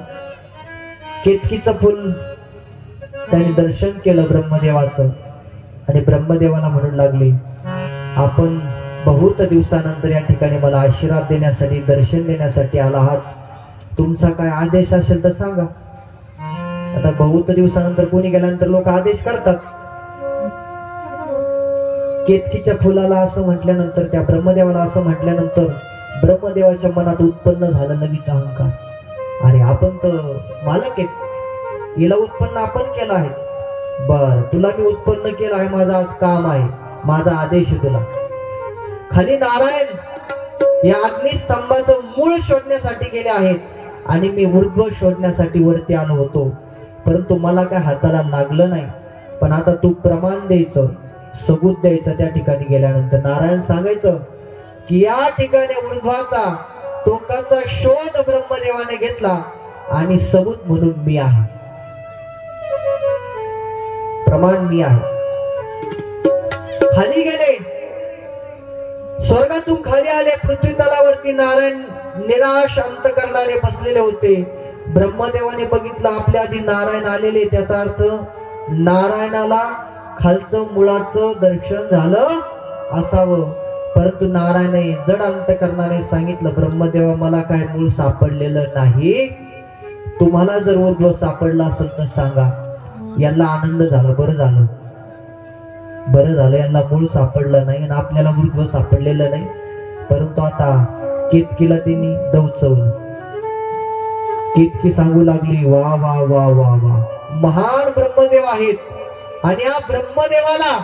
केतकीचं फुल त्यांनी दर्शन केलं ब्रह्मदेवाचं आणि ब्रह्मदेवाला म्हणून लागले, आपण बहुत दिवसानंतर या ठिकाणी मला आशीर्वाद देण्यासाठी, दर्शन देण्यासाठी आला आहात. तुमचा काय आदेश असेल तर सांगा. आता बहुत दिवसानंतर कोणी गेल्यानंतर लोक आदेश करतात. केतकीच्या फुलाला असं म्हटल्यानंतर, त्या ब्रह्मदेवाला असं म्हटल्यानंतर ब्रह्मदेवाच्या मनात उत्पन्न झालं लगेच अहंकार. अरे आपण तर मालक आहेत, हिला उत्पन्न आपण केलं आहे. बर, तुला मी उत्पन्न केलं आहे, माझं आज काम आहे, माझा आदेश आहे तुला. खाली नारायण या अग्निस्तंभाचं मूळ शोधण्यासाठी गेले आहेत आणि मी ऊर्ध्व शोधण्यासाठी वरती आलो होतो, परंतु मला काय हाताला लागलं नाही. पण आता तू प्रमाण द्यायचं, सबूत द्यायचं. त्या ठिकाणी गेल्यानंतर नारायण सांगायचं की या ठिकाणी ऊर्ध्वाचा टोकाचा शोध ब्रह्मदेवाने घेतला आणि सबूत म्हणून मी आहे, प्रमाण मी आहे. खाली गेले, स्वर्गातून खाली आले. पृथ्वी तलावरती नारायण निराश अंत करणारे बसलेले होते. ब्रह्मदेवाने बघितलं आपल्या आधी नारायण आलेले, त्याचा अर्थ नारायणाला खालचं मुळाचं दर्शन झालं असावं. परंतु नारायणे जड अंतकरणाने सांगितलं, ब्रह्मदेवा मला काय मूळ सापडलेलं नाही, तुम्हाला जर उद्भव सापडला असेल तर सांगा. यांना आनंद झाला, बरं झालं यांना मूळ सापडलं नाही आणि आपल्याला उद्भव सापडलेलं नाही. परंतु आता केतकीला त्यांनी डवचवलं. केतकी सांगू लागली, वा वा वा वा वा, महान ब्रह्मदेव आहेत आणि या ब्रह्मदेवाला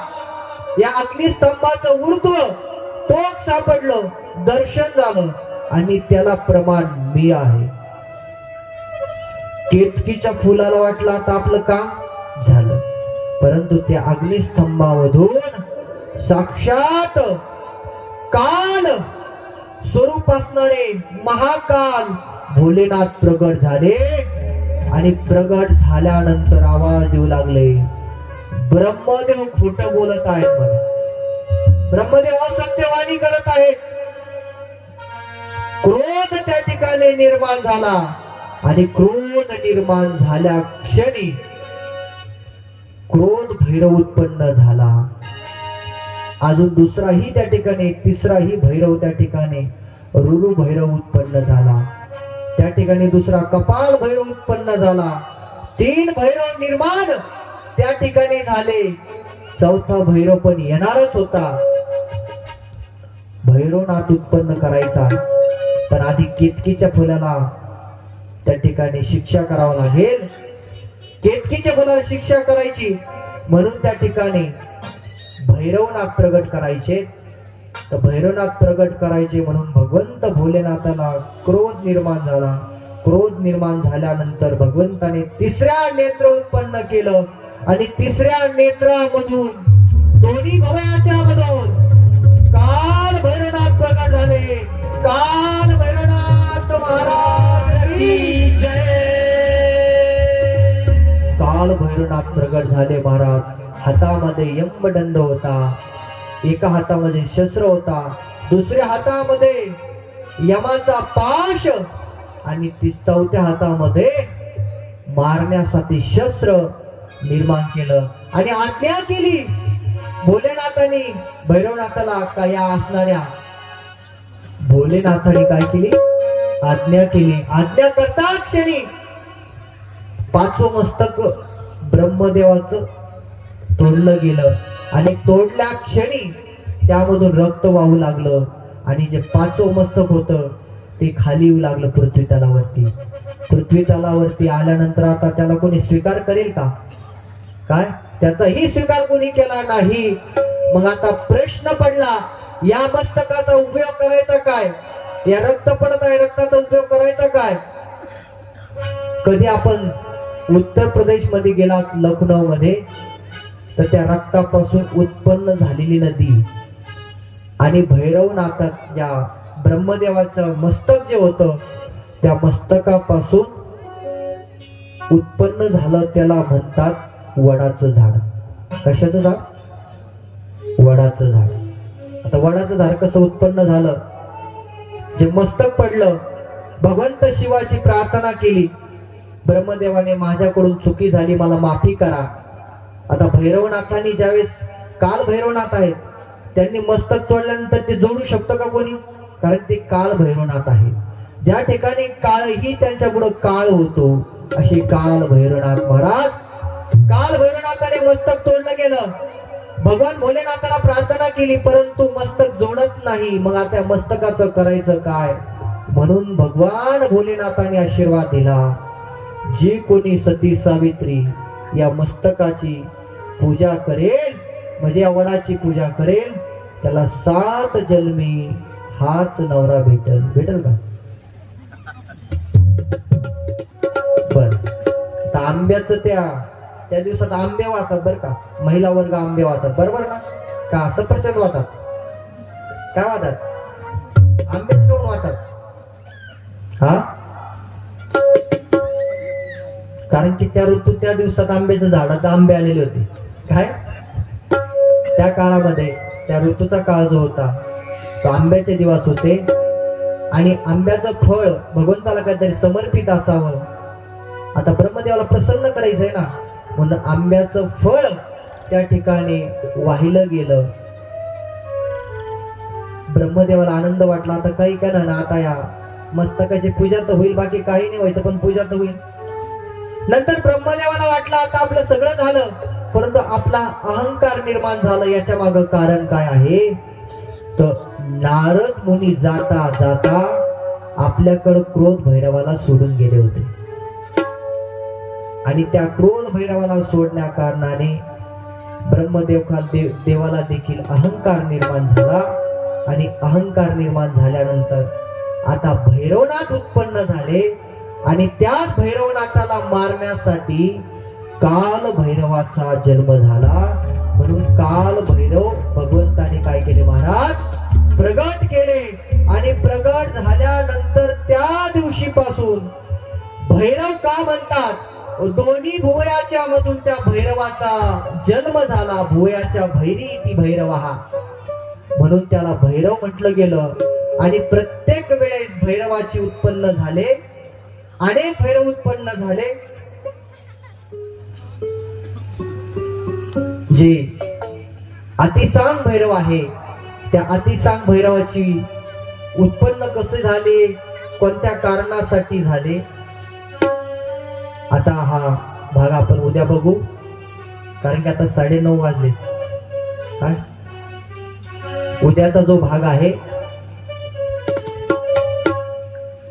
या अग्निस्तंभाचं ऊर्ध्व टोक सापडलं, दर्शन झालं आणि त्याला प्रमाण मी आहे. केतकीच्या फुलाला वाटलं आता आपलं काम झालं, परंतु त्या अग्निस्तंभामधून साक्षात काल स्वरूप असणारे महाकाल भोलेनाथ प्रगट झाले आणि प्रगट झाल्यानंतर आवाज येऊ लागले, ब्रह्मदेव खोट बोलत आहेत म्हणे, ब्रह्मदेव असत्यवाणी करत आहेत. क्रोध त्या ठिकाणी निर्माण झाला आणि क्रोध निर्माण झाल्या क्षणी क्रोध भैरव उत्पन्न झाला. अजून दुसराही त्या ठिकाणी, तिसराही भैरव त्या ठिकाणी रुरु भैरव उत्पन्न झाला. त्या ठिकाणी दुसरा कपाल भैरव उत्पन्न झाला. 3 भैरव निर्माण त्या ठिकाणी झाले. चौथा भैरव पण येणारच होता. भैरवनाथ उत्पन्न करायचा, पण आधी केतकीच्या फुलाला त्या ठिकाणी शिक्षा करावं लागेल. केतकीच्या फुलाला शिक्षा करायची म्हणून त्या ठिकाणी भैरवनाथ प्रगट करायचे. तर भैरवनाथ प्रगट करायचे म्हणून भगवंत भोलेनाथाला क्रोध निर्माण झाला. क्रोध निर्माण झाल्यानंतर भगवंताने 3ऱ्या नेत्र उत्पन्न केलं आणि 3ऱ्या नेत्रामधून दोन्ही भवयाच्या मधून काल भैरवनाथ प्रगट झाले. काल भैरवनाथ महाराज की जय. काल भैरवनाथ प्रगट झाले महाराज. हातामध्ये यमदंड होता, एका हातामध्ये शस्त्र होता, दुसऱ्या हातामध्ये यमाचा पाश आणि चौथ्या हातामध्ये मारण्यासाठी शस्त्र निर्माण केलं आणि आज्ञा केली भोलेनाथाने भैरवनाथाला. का या असणाऱ्या भोलेनाथाने काय केली? आज्ञा केली. आज्ञा करता क्षणी 5वं मस्तक ब्रह्मदेवाचं तोडलं गेलं आणि तोडल्या क्षणी त्यामधून रक्त वाहू लागलं आणि जे 5वं मस्तक होतं ते खाली येऊ लागलं पृथ्वी तलावरती. पृथ्वी तलावरती आल्यानंतर आता त्याला कोणी स्वीकार करेल का? काय त्याचाही स्वीकार कोणी केला नाही. मग आता प्रश्न पडला, या मस्तकाचा उपयोग करायचा काय? या रक्त पडत आहे, रक्ताचा उपयोग करायचा काय? कधी आपण उत्तर प्रदेश मध्ये गेलात, लखनौ मध्ये, तर त्या रक्तापासून उत्पन्न झालेली नदी आणि भैरवनाथात ज्या ब्रह्मदेवाचं मस्तक जे होतं त्या मस्तकापासून उत्पन्न झालं त्याला म्हणतात वडाचं झाड. कशाचं झाड? वडाचं झाड. आता वडाचं झाड कसं उत्पन्न झालं? जे मस्तक पडलं, भगवंत शिवाची प्रार्थना केली, ब्रह्मदेवाने माझ्याकडून चुकी झाली, मला माफी करा. आता भैरवनाथांनी ज्यावेळेस काल भैरवनाथ आहेत त्यांनी मस्तक तोडल्यानंतर ते जोडू शकतं का कोणी? कारण ते काल भैरवनाथ आहे. ज्या ठिकाणी काळही त्यांच्या पुढे काळ होतो असे काल भैरवनाथ महाराज. काल भैरवनाथाने मस्तक तोडलं गेलं. भगवान भोलेनाथाला प्रार्थना केली परंतु मस्तक जोडत नाही. मग आता मस्तकाचं करायचं काय? म्हणून भगवान भोलेनाथाने आशीर्वाद दिला, जे कोणी सती सावित्री या मस्तकाची पूजा करेल, म्हणजे या वडाची पूजा करेल, त्याला 7 जन्मी हाच नवरा भेटेल. भेटेल का? बर. आंब्याचं त्या दिवसात आंबे वाहतात बरं का, महिला वर्ग आंबे वाहतात, बरोबर ना? का सफरचंद वाहतात? काय वाहतात? आंबेच कोण वाहतात? हा, कारण की त्या ऋतूत त्या दिवसात आंब्याच्या झाडात आंबे आलेले होते. काय त्या काळामध्ये त्या ऋतूचा काळ जो होता तो आंब्याचे दिवस होते आणि आंब्याचं फळ भगवंताला काहीतरी समर्पित असावं. आता ब्रह्मदेवाला प्रसन्न करायचंय ना, म्हणून आंब्याचं फळ त्या ठिकाणी वाहिलं गेलं. ब्रह्मदेवाला आनंद वाटला. आता काही का ना आता या मस्तकाची पूजा तर होईल, बाकी काही नाही व्हायचं पण पूजा तर होईल. नंतर ब्रह्मदेवाला वाटलं आता आपलं सगळं झालं, परंतु आपला अहंकार निर्माण झाला. याच्या मागं कारण काय आहे तर नारद मुनी जाता जाता आपल्याकडे क्रोध भैरवाला सोडून गेले होते आणि त्या क्रोध भैरवाला सोडण्या कारणाने देवाला देखील अहंकार निर्माण झाला आणि अहंकार निर्माण झाल्यानंतर आता भैरवनाथ उत्पन्न झाले आणि त्याच भैरवनाथाला मारण्यासाठी काल भैरवाचा जन्म झाला. म्हणून काल भैरव भगवंताने काय केले महाराज प्रगट केले आणि प्रगट झाल्यानंतर त्या दिवशीपासून भैरव का म्हणतात दोन्ही भुवयाच्या मधून त्या भैरवाचा जन्म झाला. भुवयाच्या भैरी ती भैरवा म्हणून त्याला भैरव म्हटलं गेलं. आणि प्रत्येक वेळेस भैरवाची उत्पन्न झाले, अनेक भैरव उत्पन्न झाले. जे अतिसांग भैरव आहे त्या अतिसांग भैरवाची उत्पन्न कसे झाले, कोणत्या कारणासाठी झाले, आता हा भाग आपण उद्या बघू. कारण की आता 9:30 वाजले. काय उद्याचा जो भाग आहे,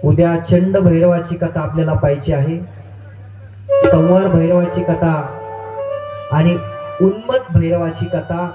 उद्या चंड भैरवाची कथा आपल्याला पाहिजे आहे, संवार भैरवाची कथा आणि उन्मत्त भैरवाची कथा.